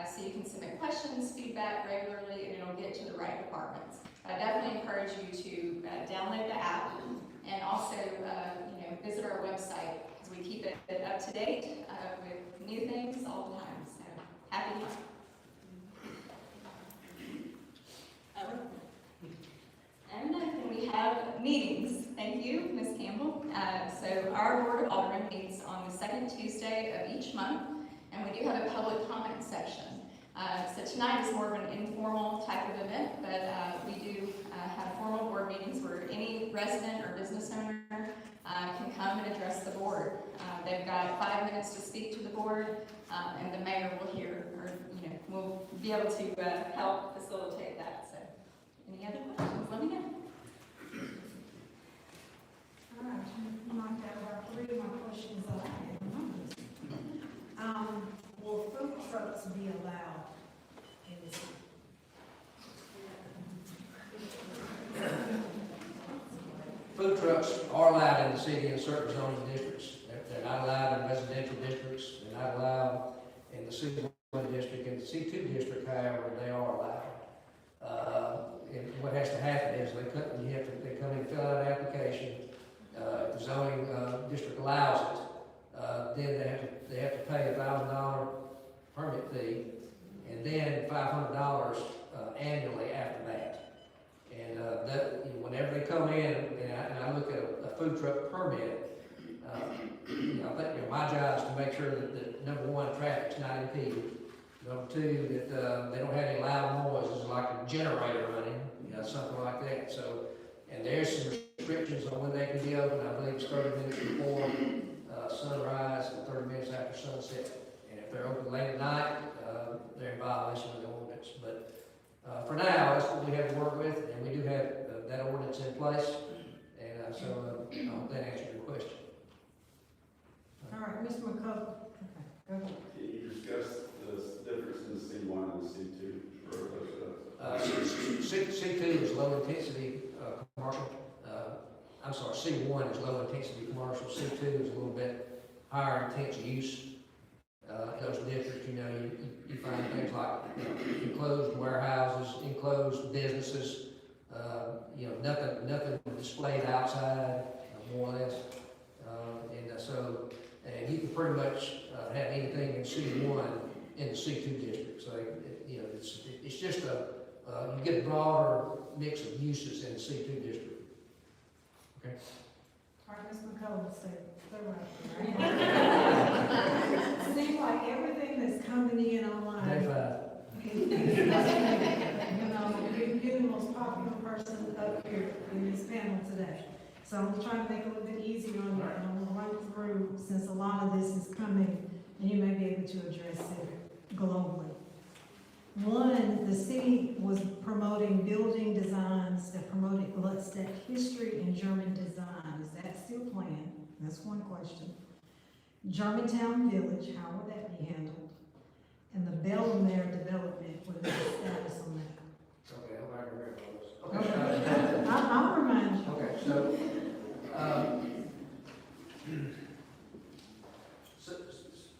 So you can submit questions, feedback regularly, and it'll get to the right departments. I definitely encourage you to download the app, and also visit our website, because we keep it up to date with new things all the time. So happy to help. And then we have meetings. Thank you, Ms. Campbell. So our Board of Aldermen meets on the second Tuesday of each month, and we do have a public comment section. So tonight is more of an informal type of event, but we do have formal board meetings where any resident or business owner can come and address the board. They've got 5 minutes to speak to the board, and the mayor will hear, or will be able to help facilitate that. So, any other questions? Let me know. All right, you might have about 3 of my questions that I had. Will food trucks be allowed in the city? Food trucks are allowed in the city in certain zoning districts. They're not allowed in residential districts. They're not allowed in the C1 district. In the C2 district, however, they are allowed. And what has to happen is they come in and fill out an application. If the zoning district allows it, then they have to pay a $1,000 permit fee, and then $500 annually after that. And whenever they come in, and I look at a food truck permit, I think my job is to make sure that number one, traffic's not impeded. Number two, that they don't have any loud noises like a generator running, something like that. So, and there's some restrictions on when they can be open. I believe it's 30 minutes before sunrise and 30 minutes after sunset. And if they're open late at night, they're in violation of the ordinance. But for now, that's what we have to work with, and we do have that ordinance in place. And so I hope that answers your question. All right, Mr. McCullough. Okay, go ahead. Can you discuss the difference in C1 and C2 for C2 is low intensity commercial. I'm sorry, C1 is low intensity commercial. C2 is a little bit higher intense use. Those districts, you find things like enclosed warehouses, enclosed businesses, nothing displayed outside, more or less. And you can pretty much have anything in C1 in the C2 district. So it's just you get a broader mix of uses in the C2 district. Okay. All right, Ms. McCullough, say right. Seems like everything that's coming in online. You're the most popular person up here in this panel today. So I'm trying to make it a little bit easier on you, and I'm going to run through, since a lot of this is coming, and you may be able to address it globally. One, the city was promoting building designs that promoted Gluckstadt history and German design. Is that still planned? That's one question. Germantown Village, how will that be handled? And the Belmare development, what is the status on that? Okay, I'm not gonna remember those. Okay. I'll remind you. Okay,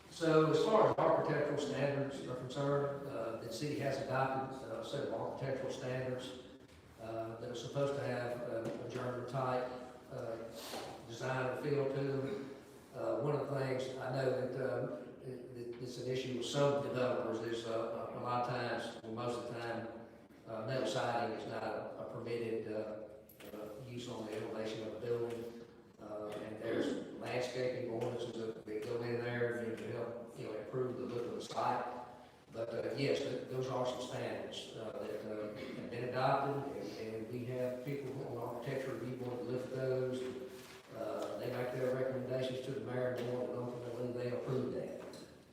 so as far as architectural standards are concerned, the city has adopted a set of architectural standards that are supposed to have a German type design or feel to them. One of the things I know that it's an issue with some developers is a lot of times, well, most of the time, metal siding is not a permitted use on the elevation of a building. And there's landscaping ordinances that go in there to help, improve the look of the site. But yes, those are some standards that have been adopted, and we have people on the architecture review board that look at those. They make their recommendations to the mayor and board, and ultimately they approve that.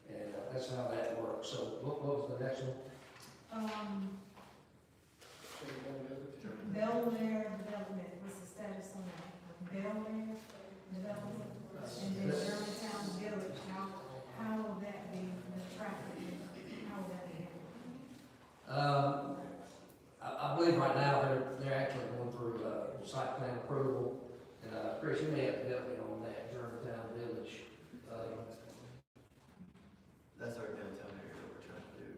And that's how that works. So what was the next one? Belmare development, what's the status on that? Belmare development, and then Germantown Village, how will that be, the traffic, how will that be handled? I believe right now they're actually going through site plan approval. And Chris, you may have to help me on that, Germantown Village. That's our downtown area that we're trying to do.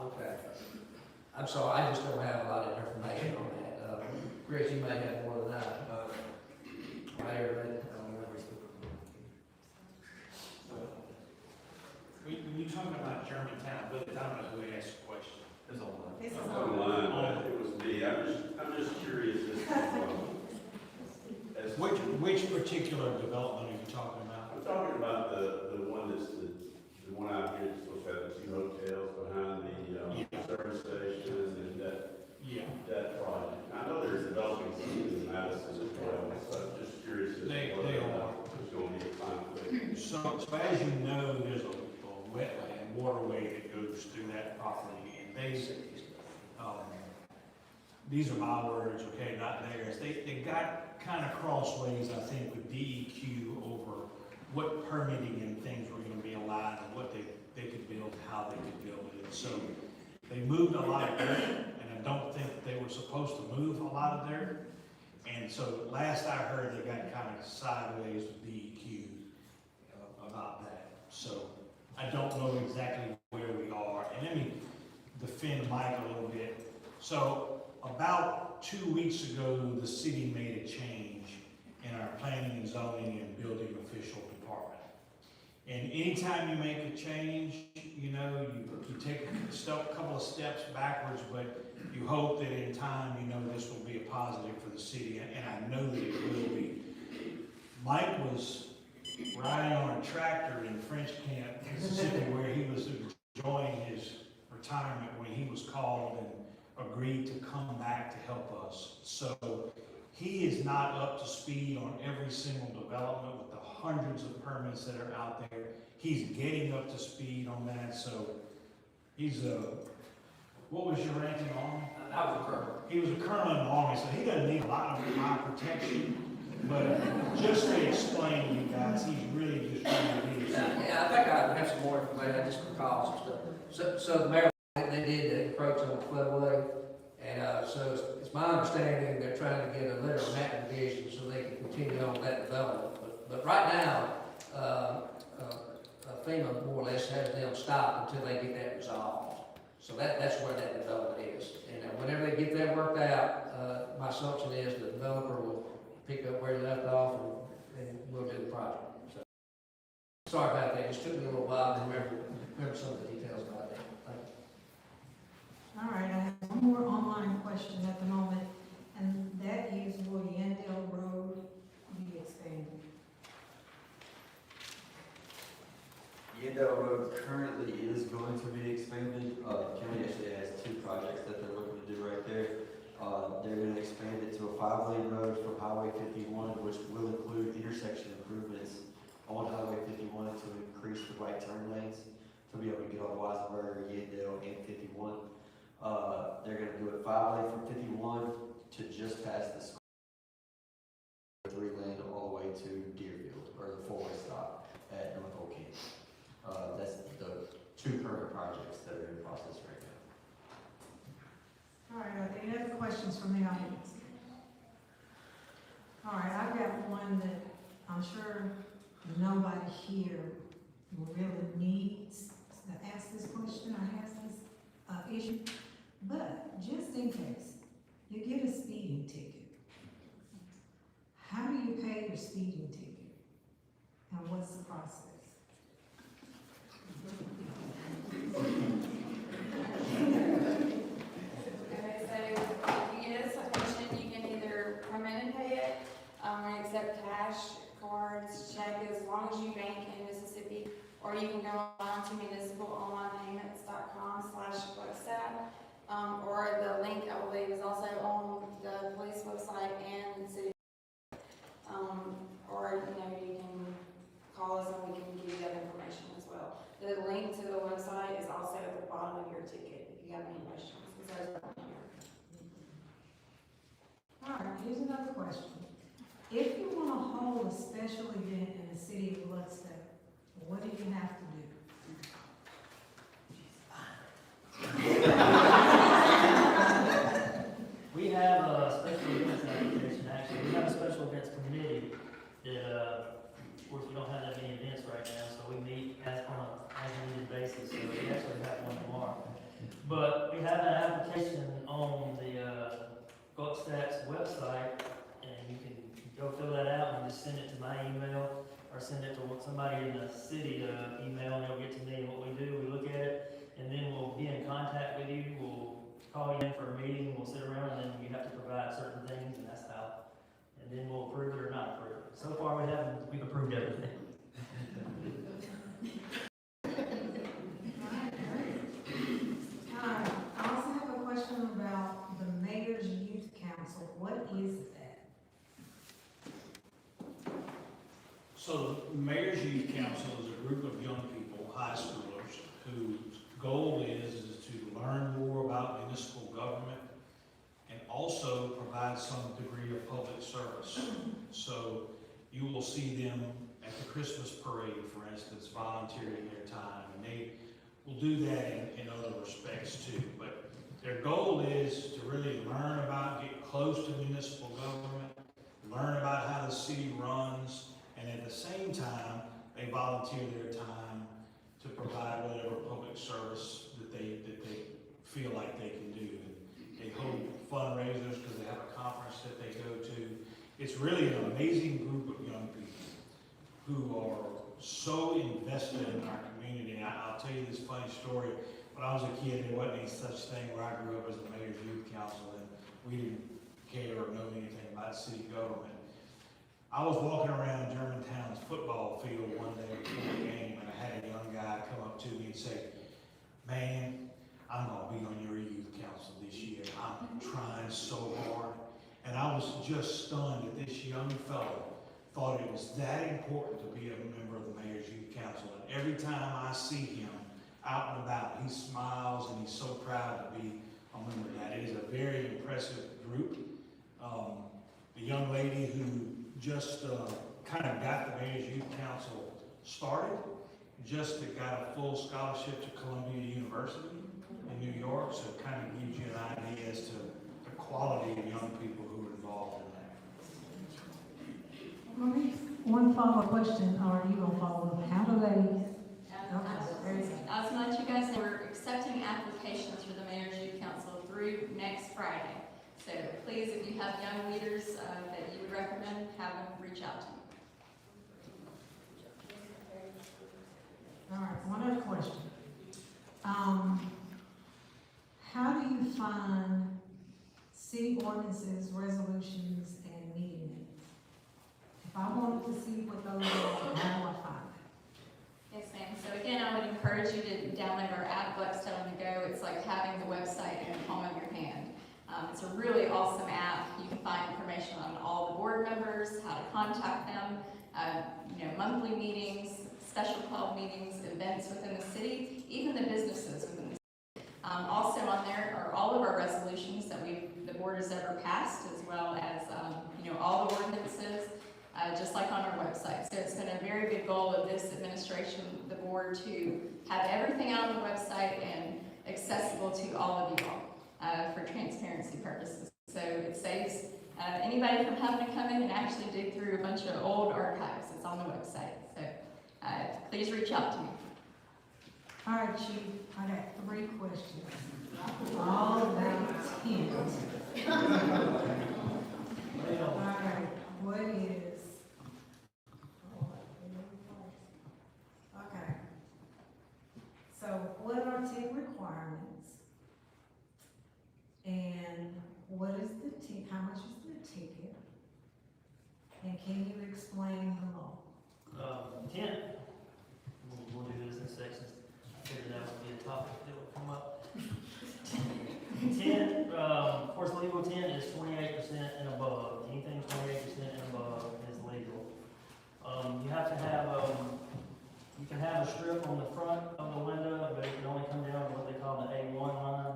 Okay. I'm sorry, I just don't have a lot of information on that. Chris, you may have more than that. Mayor, When you talking about Germantown Village, I don't know who asked the question. It's online. This is Online, but it was me. I'm just curious as to, Which particular development are you talking about? I'm talking about the one that's the one out here that's supposed to have the two hotels behind the service station and that project. I know there's developing some in Madison as well, so I'm just curious as to whether or not there's going to be a conflict. So as you know, there's a wetland waterway that goes through that property, and these are my words, okay, not theirs. They got kind of crossways, I think, with DEQ over what permitting and things were going to be allowed and what they could build, how they could build it. So they moved a lot of dirt, and I don't think they were supposed to move a lot of dirt. And so last I heard, they got kind of sideways with DEQ about that. So I don't know exactly where we are. And let me defend Mike a little bit. So about 2 weeks ago, the city made a change in our planning and zoning and building official department. And anytime you make a change, you take a couple of steps backwards, but you hope that in time, this will be a positive for the city, and I know that it will be. Mike was riding on a tractor in French Camp, Mississippi, where he was enjoying his retirement when he was called and agreed to come back to help us. So he is not up to speed on every single development with the hundreds of permits that are out there. He's getting up to speed on that. So he's what was your ranking on? I was a colonel. He was a colonel in the army, so he doesn't need a lot of my protection. But just to explain to you guys, he's really just trying to be. Yeah, I think I have some more information. I just recall some stuff. So the mayor, they did encroach on the floodway, and so it's my understanding they're trying to get a letter of map division so they can continue on that development. But right now, FEMA more or less has them stop until they get that resolved. So that's where that development is. And whenever they get that worked out, my assumption is the developer will pick up where he left off and we'll do the project. So, sorry about that. It just took me a little while to remember some of the details about that. Thank you. All right, I have one more online question at the moment, and that is, will Yandell Road be expanded? Yandell Road currently is going to be expanded. The county actually has two projects that they're looking to do right there. They're going to expand it to a 5-lane road from Highway 51, which will include intersection improvements on Highway 51 to increase the right turn lanes to be able to get on Weisenberg, Yandell, and 51. They're going to do it 5-lane from 51 to just past the school, 3-lane questions from the audience? All right, I've got one that I'm sure nobody here really needs to ask this question or has this issue, but just in case, you get a speeding ticket. How do you pay your speeding ticket? And what's the process? Okay, so if you get a citation, you can either come in and pay it, we accept cash, cards, check, as long as you bank in Mississippi, or you can go online to municipalonlinepayments.com/Gluckstadt, or the link, I believe, is also on the police website and the city. Or, you can call us and we can give you that information as well. The link to the website is also at the bottom of your ticket, if you have any questions. It says right here. All right, here's another question. If you want to hold a special event in the city of Gluckstadt, what do you have to do? We have a special events application, actually. We have a special events committee that, of course, we don't have that many events right now, so we meet on a as-needed basis, so we actually have one tomorrow. But we have an application on the Gluckstadt's website, and you can go fill that out and just send it to my email, or send it to somebody in the city email, and they'll get to me. And what we do, we look at it, and then we'll be in contact with you. We'll call you in for a meeting, we'll sit around, and then you have to provide certain things, and that's how. And then we'll approve it or not approve it. So far, we've approved everything. I also have a question about the Mayor's Youth Council. What is that? So the Mayor's Youth Council is a group of young people, high schoolers, whose goal is to learn more about municipal government and also provide some degree of public service. So you will see them at the Christmas parade, for instance, volunteering their time, and they will do that in other respects too. But their goal is to really learn about, get close to municipal government, learn about how the city runs, and at the same time, they volunteer their time to provide whatever public service that they feel like they can do. And they hold fundraisers because they have a conference that they go to. It's really an amazing group of young people who are so invested in our community. I'll tell you this funny story. When I was a kid, there wasn't any such thing where I grew up as a mayor's youth council, and we didn't care or know anything about city government. I was walking around Germantown's football field one day before the game, and I had a young guy come up to me and say, "Man, I'm gonna be on your youth council this year. I'm trying so hard." And I was just stunned that this young fellow thought it was that important to be a member of the Mayor's Youth Council. And every time I see him out and about, he smiles and he's so proud to be a member of that. It is a very impressive group. The young lady who just kind of got the Mayor's Youth Council started, just got a full scholarship to Columbia University in New York, so it kind of gives you an idea as to the quality of young people who are involved in that. Maurice, one follow-up question, or are you gonna follow up? How do they? As much you guys know, we're accepting applications for the Mayor's Youth Council through next Friday. So please, if you have young leaders that you would recommend, have them reach out to me. All right, one other question. How do you find city ordinances, resolutions, and meeting minutes? If I wanted to see what those are, how do I find them? Yes, ma'am. So again, I would encourage you to download our app, Gluckstadt on the go. It's like having the website in the palm of your hand. It's a really awesome app. You can find information on all the board members, how to contact them, monthly meetings, special call meetings, events within the city, even the businesses within the city. Also on there are all of our resolutions that the board has ever passed, as well as all the ordinances, just like on our website. So it's been a very big goal of this administration, the board, to have everything out on the website and accessible to all of you all for transparency purposes. So So it saves anybody from having to come in and actually dig through a bunch of old archives. It's on the website. So please reach out to me. All right, Chief, I got 3 questions. All about tent. All right, what is? Okay. So what are tent requirements? And what is the ticket, how much is the ticket? And can you explain the law? Tent, we'll do this in sections. I figured that would be a topic that would come up. Tent, of course, legal tent is 28% and above. Anything 28% and above is legal. You have to have, you can have a strip on the front of the window, but it can only come down to what they call the A1 line.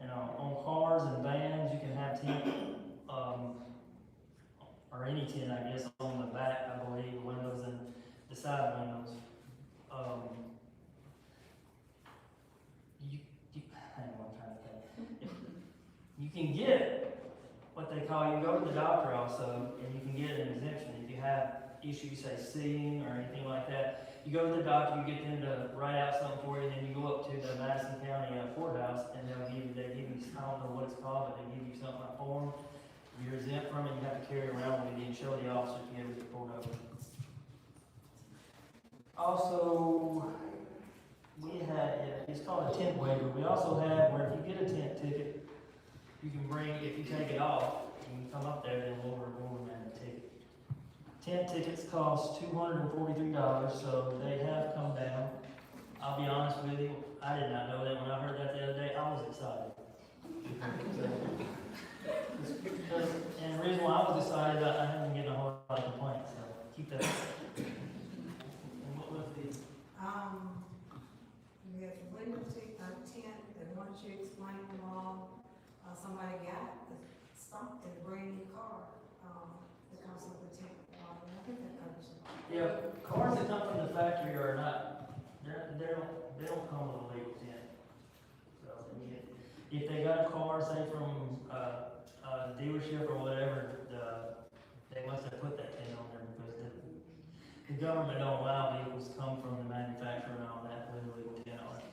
And on cars and vans, you can have tent, or any tent, I guess, on the back, I believe, windows and the side windows. Hang on, I'm trying to think. You can get what they call, you go to the doctor also, and you can get an exemption. If you have issues, say seeing or anything like that, you go to the doctor, you get them to write out something for you, and then you go up to the Madison County courthouse, and they give you, I don't know what it's called, but they give you something, a form. You're exempt from it, you have to carry it around with you and show the officer if you ever get pulled over. Also, we had, it's called a tent waiver. We also have where if you get a tent ticket, you can bring, if you take it off, you can come up there, then we'll remand the ticket. Tent tickets cost $243, so they have come down. I'll be honest with you, I did not know that. When I heard that the other day, I was excited. And the reason why I was excited, I haven't been getting a whole lot of complaints, so keep that. And what was the? You got the window tent, and once you explain the law, somebody got stopped and bring your car, because of the tent. I think that covers it. Yeah, cars that come from the factory are not, they don't come with a legal tent. So, if they got a car, say from a dealership or whatever, they must have put that tent on there because the government don't allow vehicles to come from the manufacturer and all that with a legal tent on it.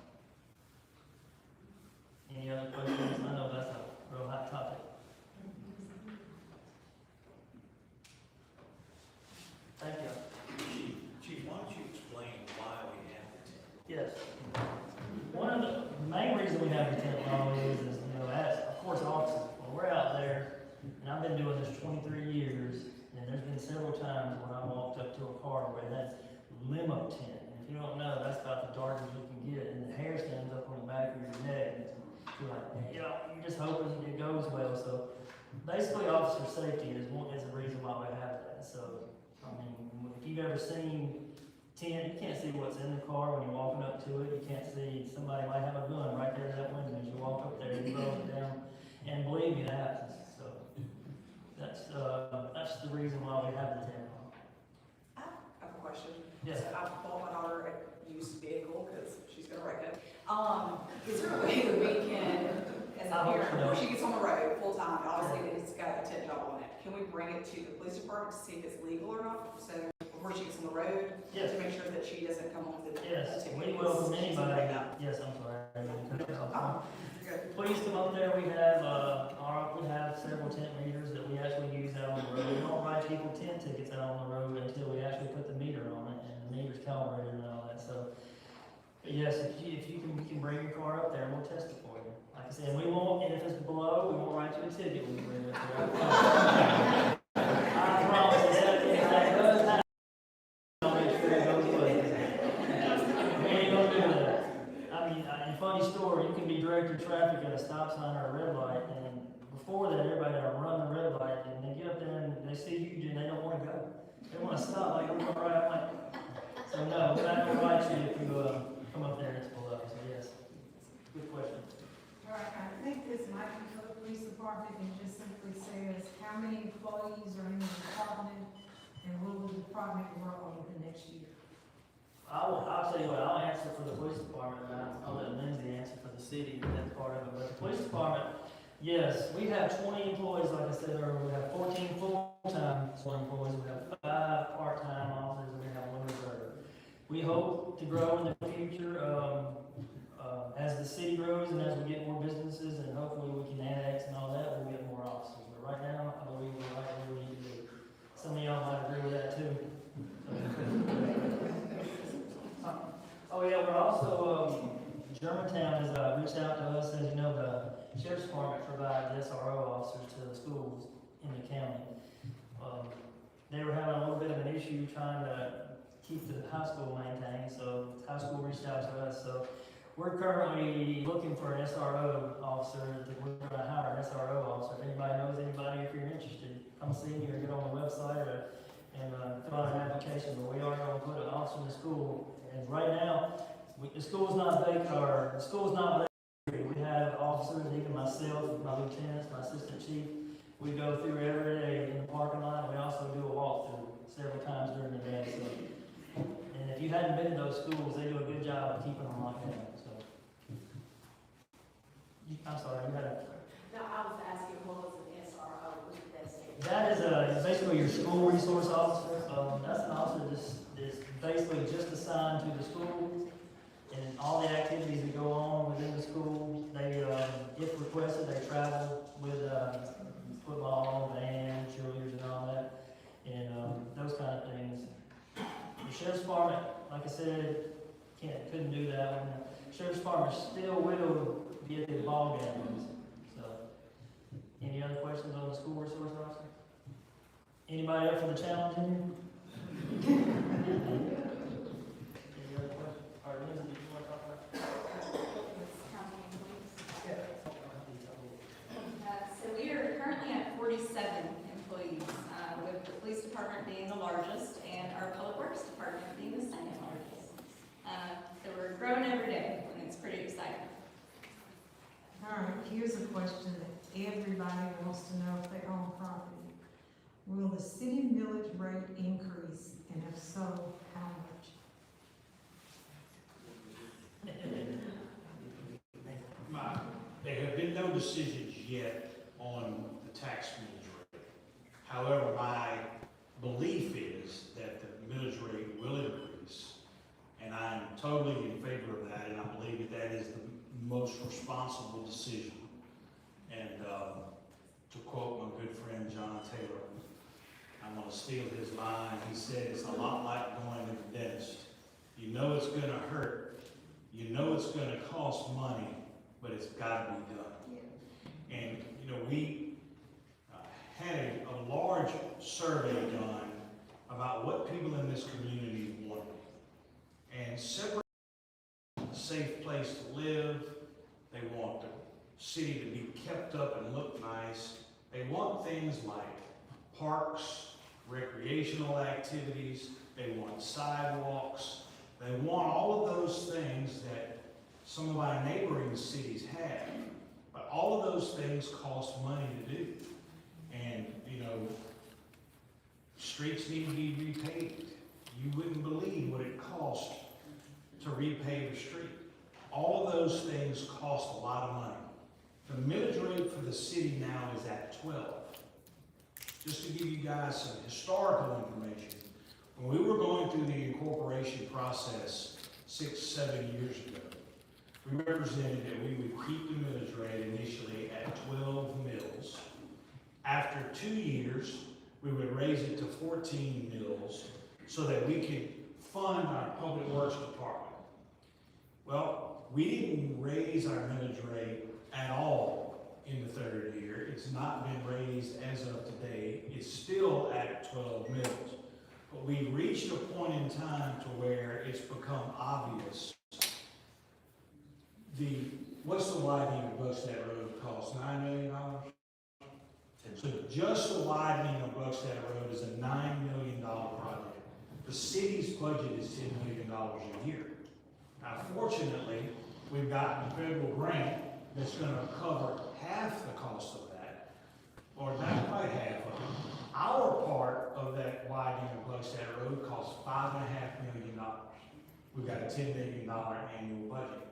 Any other questions? I know that's a real hot topic. Thank you. Chief, why don't you explain why we have the tent? Yes. One of the main reasons we have the tent law is, as, of course, officers, when we're out there, and I've been doing this 23 years, and there's been several times when I walked up to a car where it had limo tent. And if you don't know, that's about the darkest you can get, and the hair stands up on the back of your neck. And you're like, you're just hoping it goes well. So basically, officer safety is the reason why we have that. So, I mean, if you've ever seen tent, you can't see what's in the car when you're walking up to it. You can't see, somebody might have a gun right there in that window as you walk up there and you throw it down. And believe me, that happens. So that's the reason why we have the tent on. I have a question. Yes. So I bought my daughter a used vehicle because she's gonna wreck it. Is there a way that we can, as a parent, before she gets on the road full time, obviously it's got a tent job on it, can we bring it to the police department to see if it's legal or not? So before she gets on the road, Yes. to make sure that she doesn't come home with a Yes, ticket. we welcome anybody. Yes, I'm sorry. I didn't cut you off. Please come up there. We have several tent meters that we actually use out on the road. We don't write people tent tickets out on the road until we actually put the meter on it and the meter's calibrated and all that. So, but yes, if you can bring your car up there and we'll test it for you. Like I said, we won't, and if it's below, we won't write you a ticket when you bring it up there. I promise you, if that does happen, I'll make sure it goes away. We ain't gonna do that. I mean, funny story, you can be directing traffic at a stop sign or a red light, and before that, everybody will run the red light, and they get up there and they see you, and they don't want to go. They want to stop, like, we're going right up, like, so no, we're not going to write you if you come up there and it's below, so yes. Good question. All right, I think this might be for the police department, and just simply says, how many employees are in the department, and will the department grow over the next year? I'll tell you what, I'll answer for the police department, and I'll let Lindsay answer for the city, and that's part of it. But the police department, Yes, we have 20 employees, like I said earlier. We have 14 full-time employees, we have 5 part-time officers, and we have 1 reserve. We hope to grow in the future, as the city grows and as we get more businesses, and hopefully we can annex and all that, we'll get more officers. But right now, I believe we're right where we need to be. Some of y'all might agree with that too. Oh yeah, we're also, Germantown has reached out to us. As you know, the sheriff's department provides SRO officers to the schools in the county. They were having a little bit of an issue trying to keep the high school maintained, so the high school reached out to us. So we're currently looking for an SRO officer. We're going to hire an SRO officer. If anybody knows anybody, if you're interested, come see me or get on the website and fill out an application. But we are going to put an officer in the school. And right now, the school's not vacant, or the school's not vacant. We have officers, even myself, my lieutenants, my assistant chief. We go through every day in the parking lot. We also do a walkthrough several times during the day. So, and if you hadn't been to those schools, they do a good job of keeping them locked down. So, I'm sorry, you had a. No, I was asking what was an SRO, what did that stand for? That is basically your school resource officer. That's an officer that's basically just assigned to the schools and all the activities that go on within the school. They, if requested, they travel with football, band, cheerleaders, and all that, and those kind of things. The sheriff's department, like I said, couldn't do that one. The sheriff's department still will be at the ball games. So, any other questions on the school resource officer? Anybody up for the challenge in here? Any other questions? All right, Lindsay, did you want to talk about it? So we are currently at 47 employees, with the police department being the largest and our public works department being the second largest. So we're growing every day, and it's pretty exciting. All right, here's a question that everybody wants to know if they own property. Will the city millage rate increase, and if so, how much? There have been no decisions yet on the tax millage rate. However, my belief is that the millage rate will increase, and I'm totally in favor of that, and I believe that that is the most responsible decision. And to quote my good friend John Taylor, I'm going to steal his line. He said, it's a lot like going to the dentist. You know it's going to hurt. You know it's going to cost money, but it's got to be done. Yeah. And, you know, we had a large survey done about what people in this community wanted. And separate a safe place to live. They want the city to be kept up and look nice. They want things like parks, recreational activities, they want sidewalks, they want all of those things that some of our neighboring cities have. But all of those things cost money to do. And, you know, streets need to be repaved. You wouldn't believe what it costs to repave a street. All of those things cost a lot of money. The millage rate for the city now is at 12. Just to give you guys some historical information, when we were going through the incorporation process 6-7 years ago, we represented that we would keep the millage rate initially at 12 mills. After 2 years, we would raise it to 14 mills so that we could fund our public works department. Well, we didn't raise our millage rate at all in the third year. It's not been raised as of today. It's still at 12 mills. But we reached a point in time to where it's become obvious. What's the widening of Gluckstadt Road cost? $9 million? So just the widening of Gluckstadt Road is a $9 million project. The city's budget is $10 million a year. Now, fortunately, we've gotten a federal grant that's going to cover half the cost of that, or not quite half of it. Our part of that widening of Gluckstadt Road costs $5.5 million. We've got a $10 million annual budget.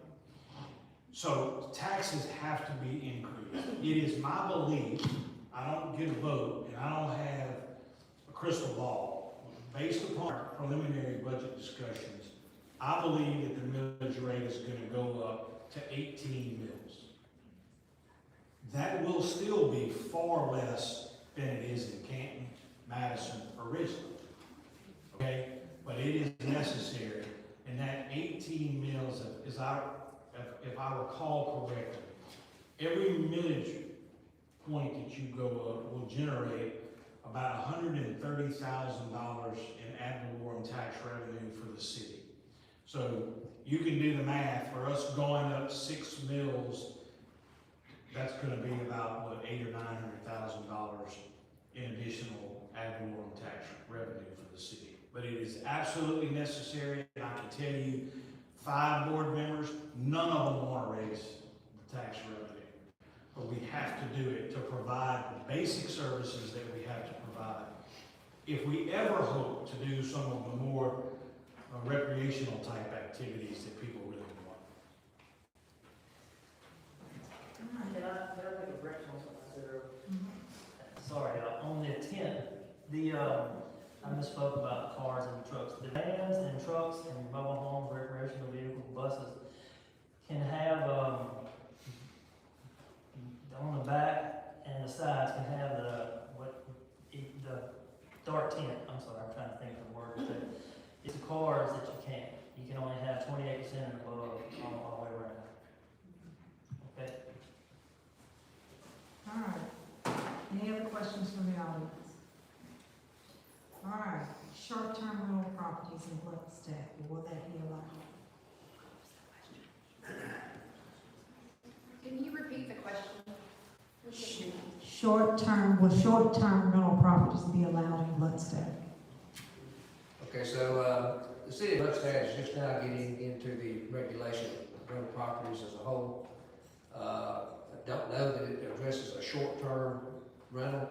So taxes have to be increased. It is my belief, I don't get a vote, and I don't have a crystal ball. Based upon our preliminary budget discussions, I believe that the millage rate is gonna go up to 18 mills. That will still be far less than it is in Canton, Madison, or Richland. Okay, but it is necessary, and that 18 mills, if I recall correctly, every millage point that you go up will generate about $130,000 in ad valorem tax revenue for the city. So you can do the math. For us going up 6 mills, that's going to be about what, $800,000 or $900,000 in additional ad valorem tax revenue for the city. But it is absolutely necessary, and I can tell you, 5 board members, none of them want to raise the tax revenue. But we have to do it to provide the basic services that we have to provide. If we ever hope to do some of the more recreational type activities that people really want. Can I make a correction on something I said earlier? Sorry, on the 10th, I misspoke about the cars and the trucks. The vans and trucks and mobile homes, recreational vehicles, buses can have, on the back and the sides can have the dark tint. I'm sorry, I'm trying to think of the word. But it's the cars that you can't. You can only have 28% and above all the way around. Okay. All right. Any other questions from the audience? All right. Short-term rental properties in Gluckstadt, will that be allowed? Can you repeat the question? Will short-term rental properties be allowed in Gluckstadt? Okay, so, the city of Gluckstadt is just now getting into the regulation of rental properties as a whole. I don't know that it addresses a short-term rental,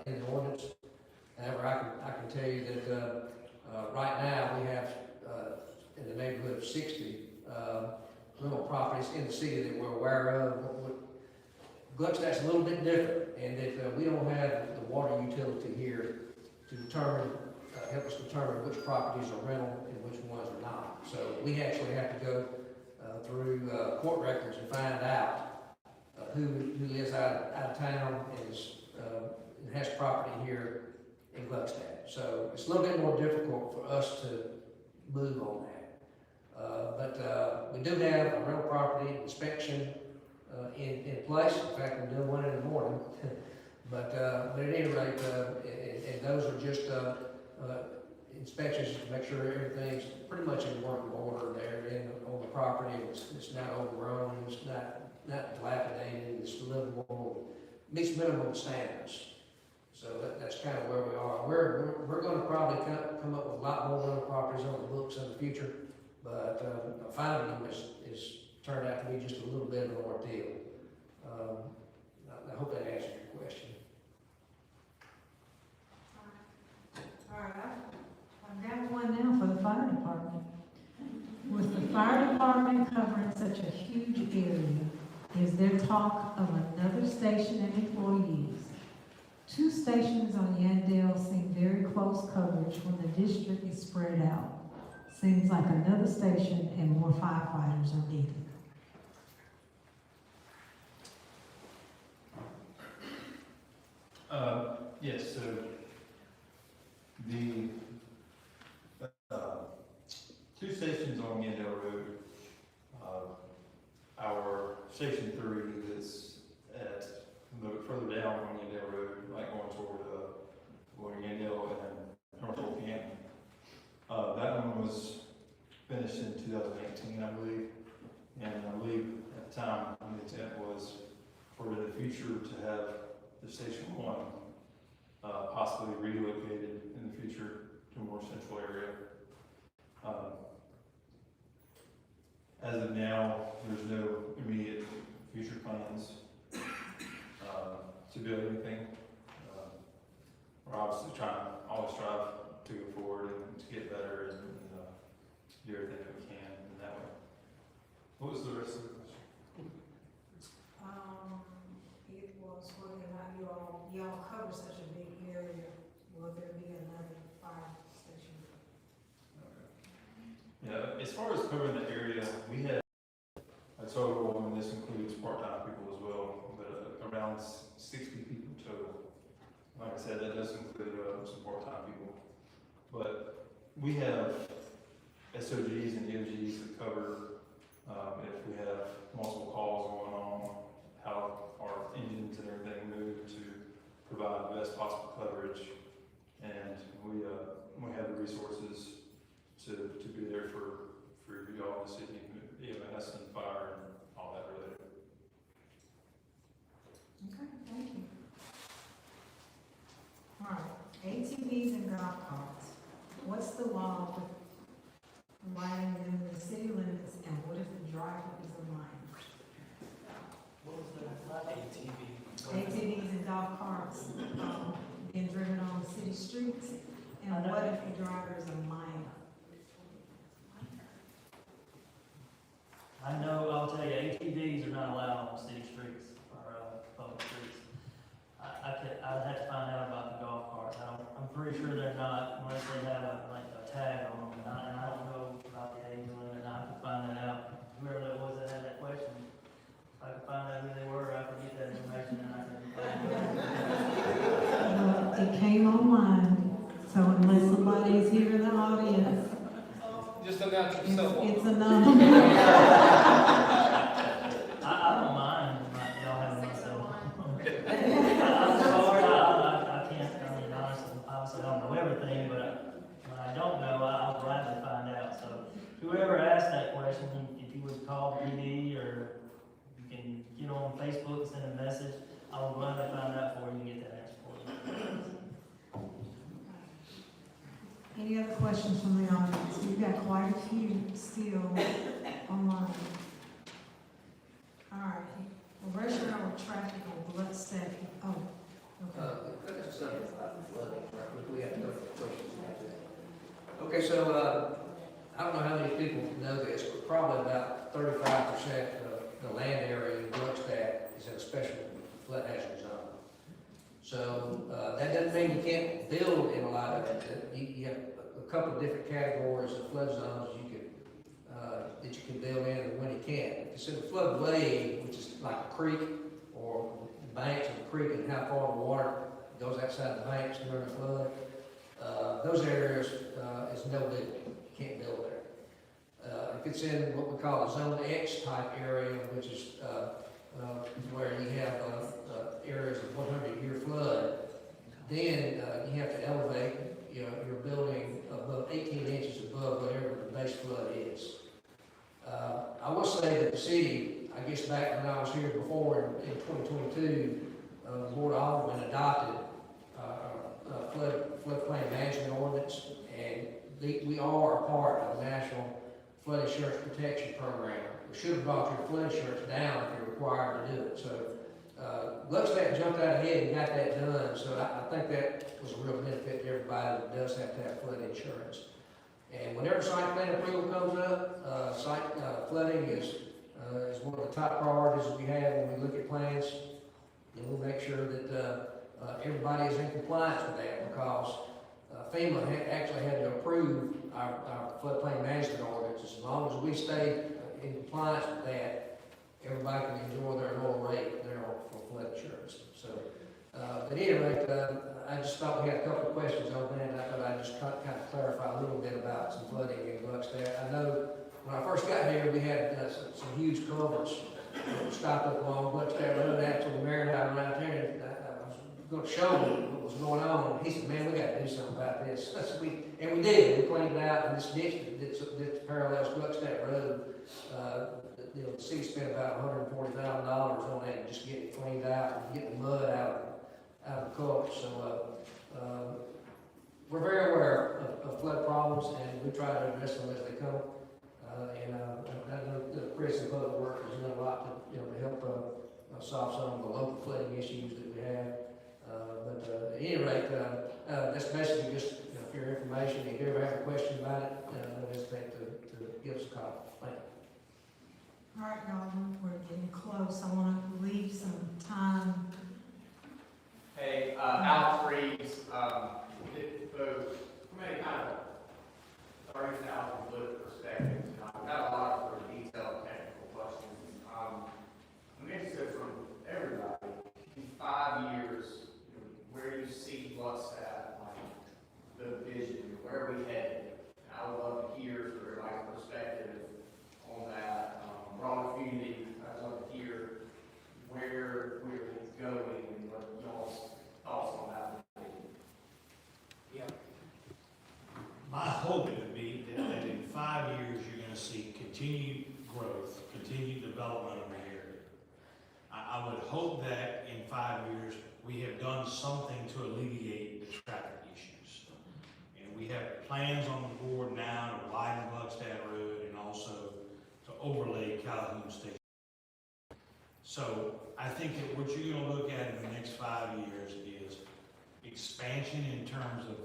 in the ordinance. However, I can tell you that, right now, we have, in the neighborhood of 60, rental properties in the city that we're aware of. Gluckstadt's a little bit different, in that, we don't have the water utility here to determine, help us determine which properties are rental and which ones are not. So we actually have to go, through, court records and find out, who lives out of town and has property here in Gluckstadt. So it's a little bit more difficult for us to move on that. But we do have a rental property inspection in place. In fact, we're doing one in the morning. But at any rate, and those are just inspections to make sure everything's pretty much in working order there on the property. It's not overgrown, it's not dilapidated, it's livable, meets minimum standards. So that's kind of where we are. We're going to probably come up with a lot more rental properties on the books in the future, but finding them is turned out to be just a little bit of an ordeal. I hope that answers your question. All right, I've got one now for the fire department. With the fire department covering such a huge area, is there talk of another station and employees? 2 stations on Yandell seem very close coverage when the district is spread out. Seems like another station and more firefighters are needed. Yes, so the 2 stations on Yandell Road, our Station 3 is at a little bit further down on Yandell Road, like going toward Yandell and North Old Canton. That one was finished in 2018, I believe, and I believe at the time the intent was for the future to have the Station 1 possibly relocated in the future to a more central area. As of now, there's no immediate future plans to build anything. We're obviously always strive to go forward and to get better and do everything that we can in that way. What was the rest of the question? as far as covering the area, we have a total, and this includes part-time people as well, but around 60 people total. Like I said, that does include some part-time people. But we have SOGs and EOGs that cover if we have multiple calls going on, how our engines and everything move to provide the best possible coverage. And we have the resources to be there for y'all in the city, EMS and fire and all that related. Okay, thank you. All right, ATVs and golf carts. What's the law with riding within the city limits, and what if the driver is a minor? What was the ATV? ATVs and golf carts, being driven on city streets, and what if the driver is a minor? I know, I'll tell you, ATVs are not allowed on city streets or public streets. I'd have to find out about the golf carts. I'm pretty sure they're not, unless they have a tag on them. And I don't know about the age limit, and I could find that out. Whoever that was that had that question, if I could find out who they were, I could get that information and I could. It came online, so unless somebody is here in the audience, Just announce yourself. it's anonymous. I don't mind y'all having myself. I'm sorry, I can't, I mean, honestly, obviously I don't know everything, but when I don't know, I'll gladly find out. So whoever asked that question, if you would call PD or you can get on Facebook and send a message, I will gladly find out for you and get that answer for you. Any other questions from the audience? We've got quite a few still online. All right, well, rush hour traffic on Gluckstadt. Oh, okay. That's something about flooding, right? We have to go for questions about that. Okay, so, I don't know how many people know this, but probably about 35% of the land area in Gluckstadt is in a special flood hazard zone. So, that doesn't mean you can't build in a lot of it. You have a couple of different categories of flood zones that you can build in and when you can't. If it's in a floodway, which is like a creek or the banks of the creek and how far the water goes outside the banks during a flood, those areas is no building. You can't build there. If it's in what we call a Zone X type area, which is where you have areas of 100-year flood, then you have to elevate your building above 18 inches above whatever the base flood is. I will say that the city, I guess back when I was here before in 2022, the Board of Aldermen adopted floodplain management ordinance, and we are a part of the National Flood Insurance Protection Program. We should have brought your flood insurance down if you're required to do it. So Gluckstadt jumped out ahead and got that done, so I think that was a real benefit to everybody that does have to have flood insurance. And whenever site plan approval comes up, flooding is one of the top priorities that we have when we look at plans. And we'll make sure that everybody is in compliance with that, because FEMA actually had to approve our floodplain management ordinance. As long as we stay in compliance with that, everybody can enjoy their lower rate there for flood insurance. So, at any rate, I just thought we had a couple of questions on that, and I thought I'd just kind of clarify a little bit about some flooding in Gluckstadt. I know when I first got here, we had some huge culverts that stopped up along Gluckstadt Road. Actually, Mary and I were out there, and I was going to show him what was going on. And he said, "Man, we got to do something about this." And we did. We cleaned it out, and this ditch that parallels Gluckstadt Road, the city spent about $140,000 on that, just getting it cleaned out and getting the mud out of the culvert. So we're very aware of flood problems, and we try to address them as they come. And I know that Chris and Public Works has done a lot to help solve some of the local flooding issues that we have. But at any rate, that's basically just for your information. If you ever have a question about it, don't hesitate to give us a call. Thank you. All right, y'all, we're getting close. I want to leave some time. Hey, Alex Reeves, from a kind of 30,000 foot perspective, without a lot of sort of detailed technical questions, I'm interested from everybody, in 5 years, where you see Gluckstadt, like, the vision, where are we headed? I would love to hear from everybody's perspective on that, broader community. I'd love to hear where we're going and what y'all's thoughts on that would be. Yeah. My hope would be that in 5 years, you're gonna see continued growth, continued development of the area. I would hope that in 5 years, we have done something to alleviate the traffic issues. And we have plans on the board now to widen Gluckstadt Road and also to overlay Calhoun Station. So I think that what you're gonna look at in the next 5 years is expansion in terms of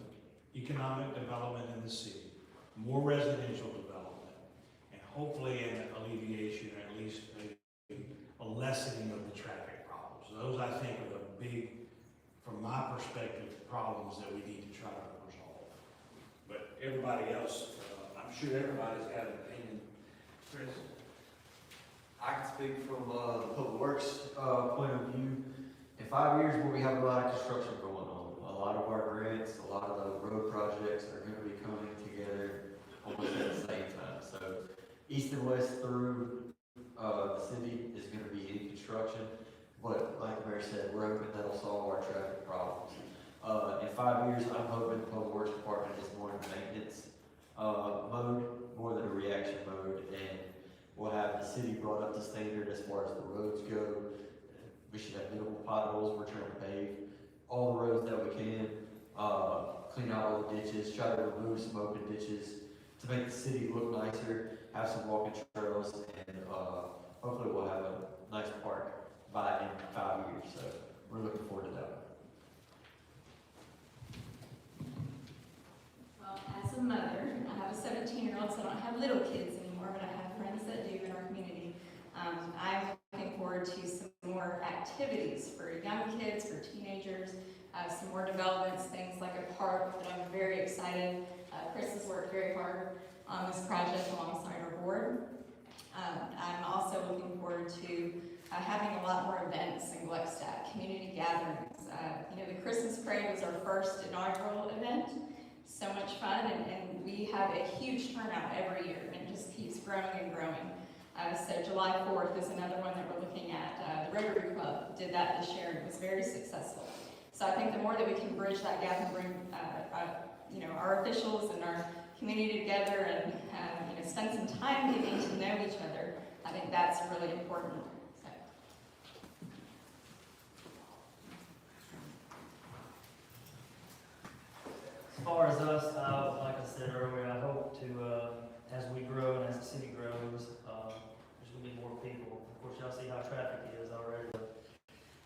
economic development in the city, more residential development, and hopefully an alleviation, or at least a lessening of the traffic problems. Those, I think, are the big, from my perspective, problems that we need to try to resolve. But everybody else, I'm sure everybody's got an opinion. Chris? I can speak from the Public Works point of view. In 5 years, where we have a lot of construction going on, a lot of our grants, a lot of the road projects are going to be coming together almost at the same time. So east and west through the city is going to be in construction, but like the mayor said, we're hoping that'll solve our traffic problems. In 5 years, I'm hoping the Public Works Department is more in maintenance mode, more than a reaction mode, and we'll have the city brought up to standard as far as the roads go. We should have minimal potholes. We're trying to pave all the roads that we can, clean out all the ditches, try to remove some open ditches to make the city look nicer, have some walking trails, and hopefully we'll have a nice park by in 5 years. So we're looking forward to that. Well, as a mother, I have a 17-year-old, so I don't have little kids anymore, but I have friends that do in our community. I'm looking forward to some more activities for young kids, for teenagers, some more developments, things like a park that I'm very excited. Chris has worked very hard on this project alongside our board. I'm also looking forward to having a lot more events in Gluckstadt, community gatherings. The Christmas parade was our first inaugural event. So much fun, and we have a huge turnout every year, and it just keeps growing and growing. So July 4th is another one that we're looking at. The Rotary Club did that this year, and it was very successful. So I think the more that we can bridge that gap and bring our officials and our community together and spend some time getting to know each other, I think that's really important. So. As far as us, like I said earlier, I hope to, as we grow and as the city grows, there's going to be more people. Of course, y'all see how traffic is already.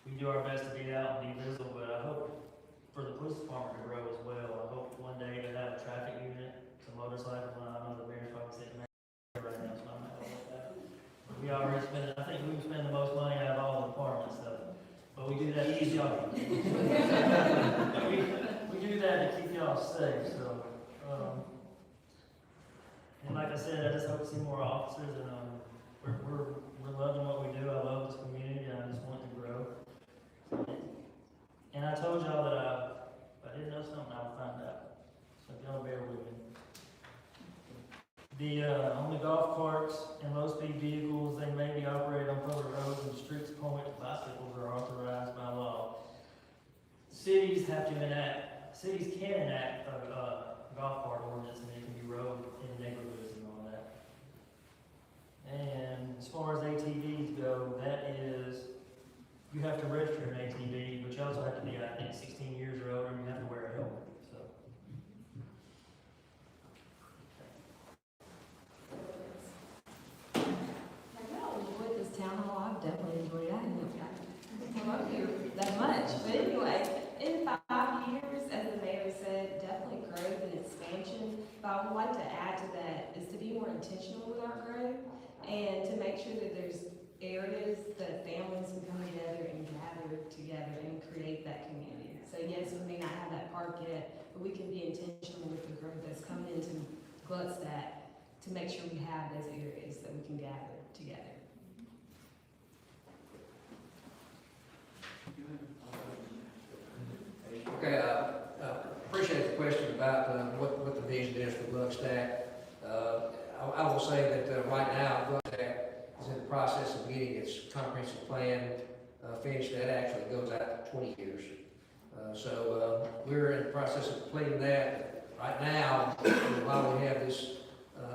We do our best to be out and be visible, but I hope for the police department to grow as well. I hope one day to have a traffic unit, some motorcycles. I know the mayor's probably sitting there right now, so I'm not going to that. We already spend, I think we spend the most money out of all the departments, so. But we do that to keep y'all. we do that to keep y'all safe, so. And like I said, I just hope to see more officers, and we're loving what we do. I love this community, and I just want it to grow. And I told y'all that if I didn't know something, I would find out. So y'all bear with me. On the golf carts and low-speed vehicles, they may be operated on public roads and streets point bicycles are authorized by law. Cities can enact a golf cart ordinance, and it can be rode in neighborhoods and all that. And as far as ATVs go, that is, you have to register an ATV, but you also have to be, I think, 16 years or older, and you have to wear a helmet. So. I enjoyed this town hall. I've definitely enjoyed it. I didn't come up here that much. But anyway, in 5 years, as the mayor said, definitely growth and expansion. But I would like to add to that is to be more intentional with our growth and to make sure that there's areas that families can come together and gather together and create that community. So yes, we may not have that park yet, but we can be intentional with the growth that's coming into Gluckstadt to make sure we have those areas that we can gather together. Okay, appreciate the question about what the vision is for Gluckstadt. I will say that right now, Gluckstadt is in the process of getting its comprehensive plan finished. That actually goes out 20 years. So we're in the process of completing that. Right now, while we have this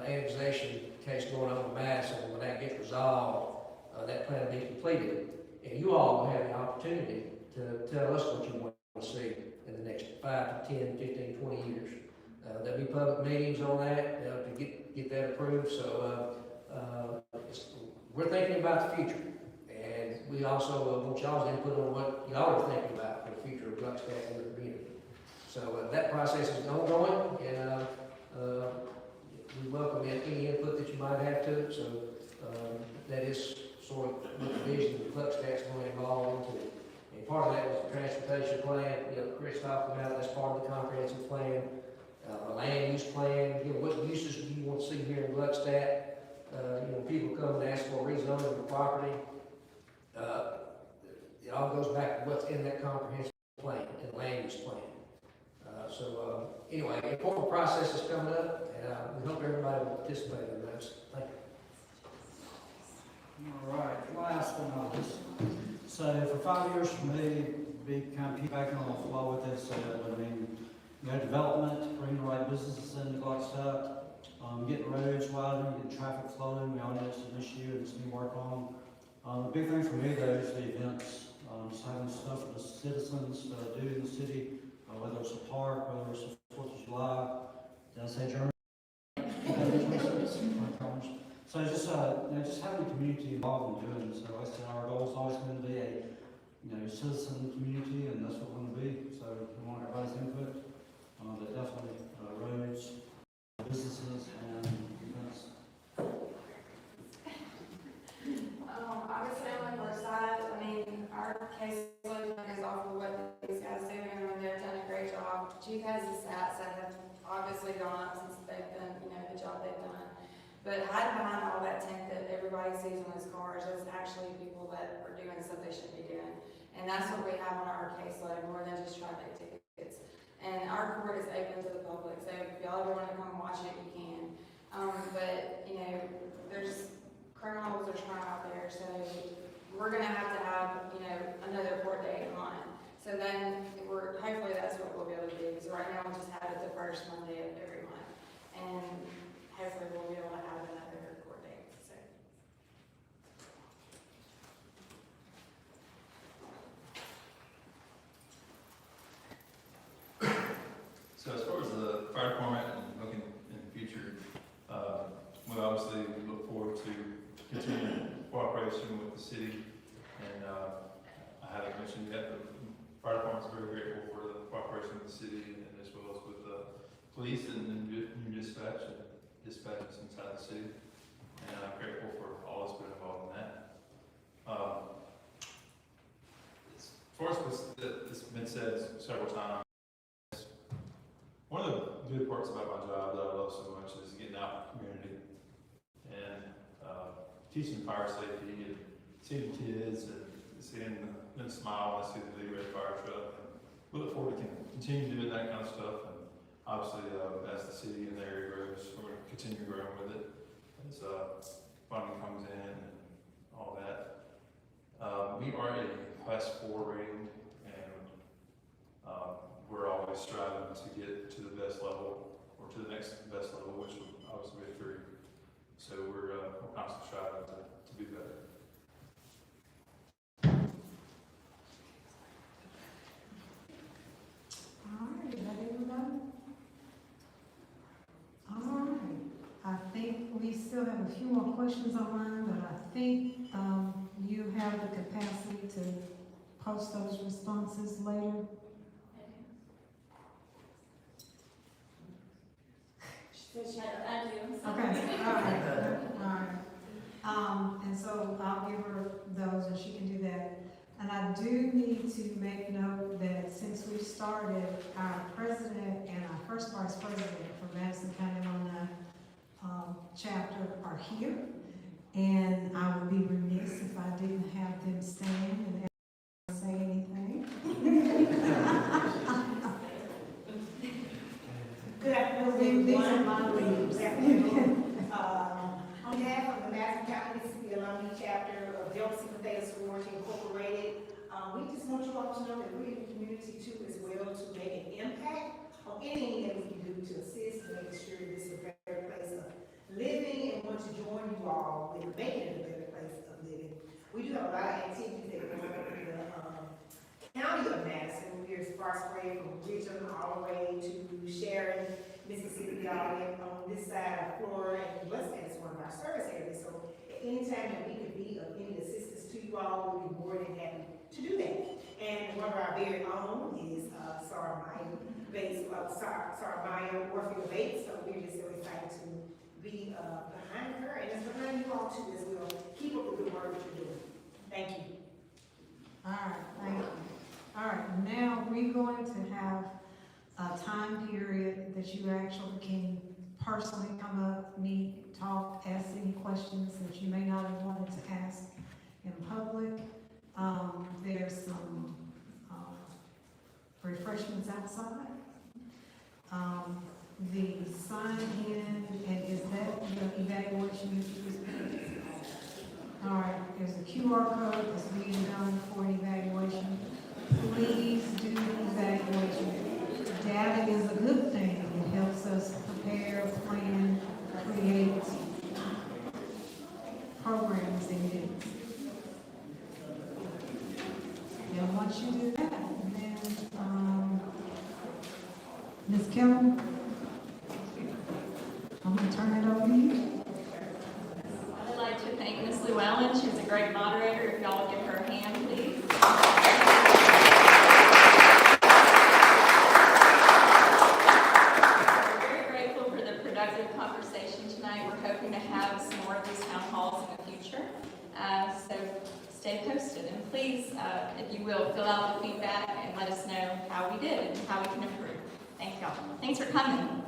annexation case going on in Madison, when that gets resolved, that plan will be completed. And you all will have the opportunity to tell us what you want to see in the next 5 to 10, 15, 20 years. There'll be public meetings on that to get that approved. So we're thinking about the future. And we also want y'all's input on what y'all are thinking about for the future of Gluckstadt and the community. So that process is ongoing, and we welcome any input that you might have to it. So that is sort of what the vision of Gluckstadt's going to evolve into. And part of that was the transportation plan. Chris talked about that's part of the comprehensive plan. The land use plan. What uses do you want to see here in Gluckstadt? People come and ask for rezoning of the property. It all goes back to what's in that comprehensive plan and land use plan. Anyway, important process is coming up, and we hope everybody will participate in those. Thank you. All right, last but not least. So for 5 years for me, be kind of piggybacking on what they said. I mean, development, bring the right businesses into Gluckstadt, getting roads widening, getting traffic flowing. We all know it's an issue and it's need to work on. The big thing for me though is the events. Just having stuff for the citizens to do in the city, whether it's a park, whether it's the 4th of July. Did I say German? So just having the community involved in doing it. So like I said, our goal is always going to be a citizen community, and that's what we're going to be. So we want everybody's input. But definitely roads, businesses, and events. I would say on the first side, I mean, our caseload is off of what these guys do, and they've done a great job. Chief has the stats that have obviously gone up since they've done, the job they've done. But hiding behind all that tent that everybody sees on those cars is actually people that are doing stuff they shouldn't be doing. And that's what we have on our caseload, more than just traffic tickets. And our court is open to the public, so if y'all ever want to come watch it, you can. But there's criminals are trying out there, so we're gonna have to have, another court date in mind. So then hopefully that's what we'll be able to do, because right now we just have it the first Monday of every month. And hopefully we'll be able to have another court date, so. So as far as the fire department and looking in the future, we obviously look forward to continuing cooperation with the city. And I haven't mentioned yet, but the fire department is very grateful for the cooperation with the city and as well as with the police and new dispatch and dispatches inside the city. And I'm grateful for all that's been involved in that. As far as what's been said several times, one of the good parts about my job that I love so much is getting out in the community and teaching fire safety and seeing kids and seeing them smile when I see the big red fire truck. And we look forward to continue doing that kind of stuff. And obviously, as the city and the area grows, we're going to continue growing with it as funding comes in and all that. We are a Class 4 rating, and we're always striving to get to the best level or to the next best level, which would obviously be a 3. So we're constantly striving to be better. All right, is that everybody? All right, I think we still have a few more questions online, but I think you have the capacity to post those responses later. I do. Okay, all right. And so I'll give her those and she can do that. And I do need to make note that since we started, our president and our first vice president for Madison County Alumni chapter are here, and I would be remiss if I didn't have them stand and say anything. Good afternoon, These are everyone. my leaves. Good afternoon. On behalf of the Madison County Mississippi Alumni Chapter of Delta Sigma Theta Sorority Incorporated, we just want you all to know that we're in the community too as well to make an impact on anything that we can do to assist and make sure this is a better place of living, and want to join you all with making it a better place of living. We do have a lot of activities that go on in the county of Madison. We're far spread from Richmond all the way to Sharon, Mississippi, all the way on this side of Florida, and Gluckstadt is one of our service areas. So at any time that we could be of any assistance to you all, we'd be more than happy to do that. And one of our very own is Sarah Meyer Warfield Bates. So we're just so excited to be behind her, and it's behind you all too as well. Keep up the good work that you're doing. Thank you. All right, thank you. All right, now we're going to have a time period that you actually can personally come up, meet, talk, ask any questions that you may not have wanted to ask in public. There's some refreshments outside. The sign-in, and is that the evaluation? All right, there's a QR code that's being done for evaluation. Please do evaluation. Data is a good thing. It helps us prepare, plan, create programs and needs. And once you do that, then, Ms. Kelly, I'm gonna turn it over to you. I'd like to thank Ms. Llewellyn. She's a great moderator. If y'all would give her a hand, please. We're very grateful for the productive conversation tonight. We're hoping to have some more of these town halls in the future. So stay posted, and please, if you will, fill out the feedback and let us know how we did and how we can improve. Thank y'all. Thanks for coming.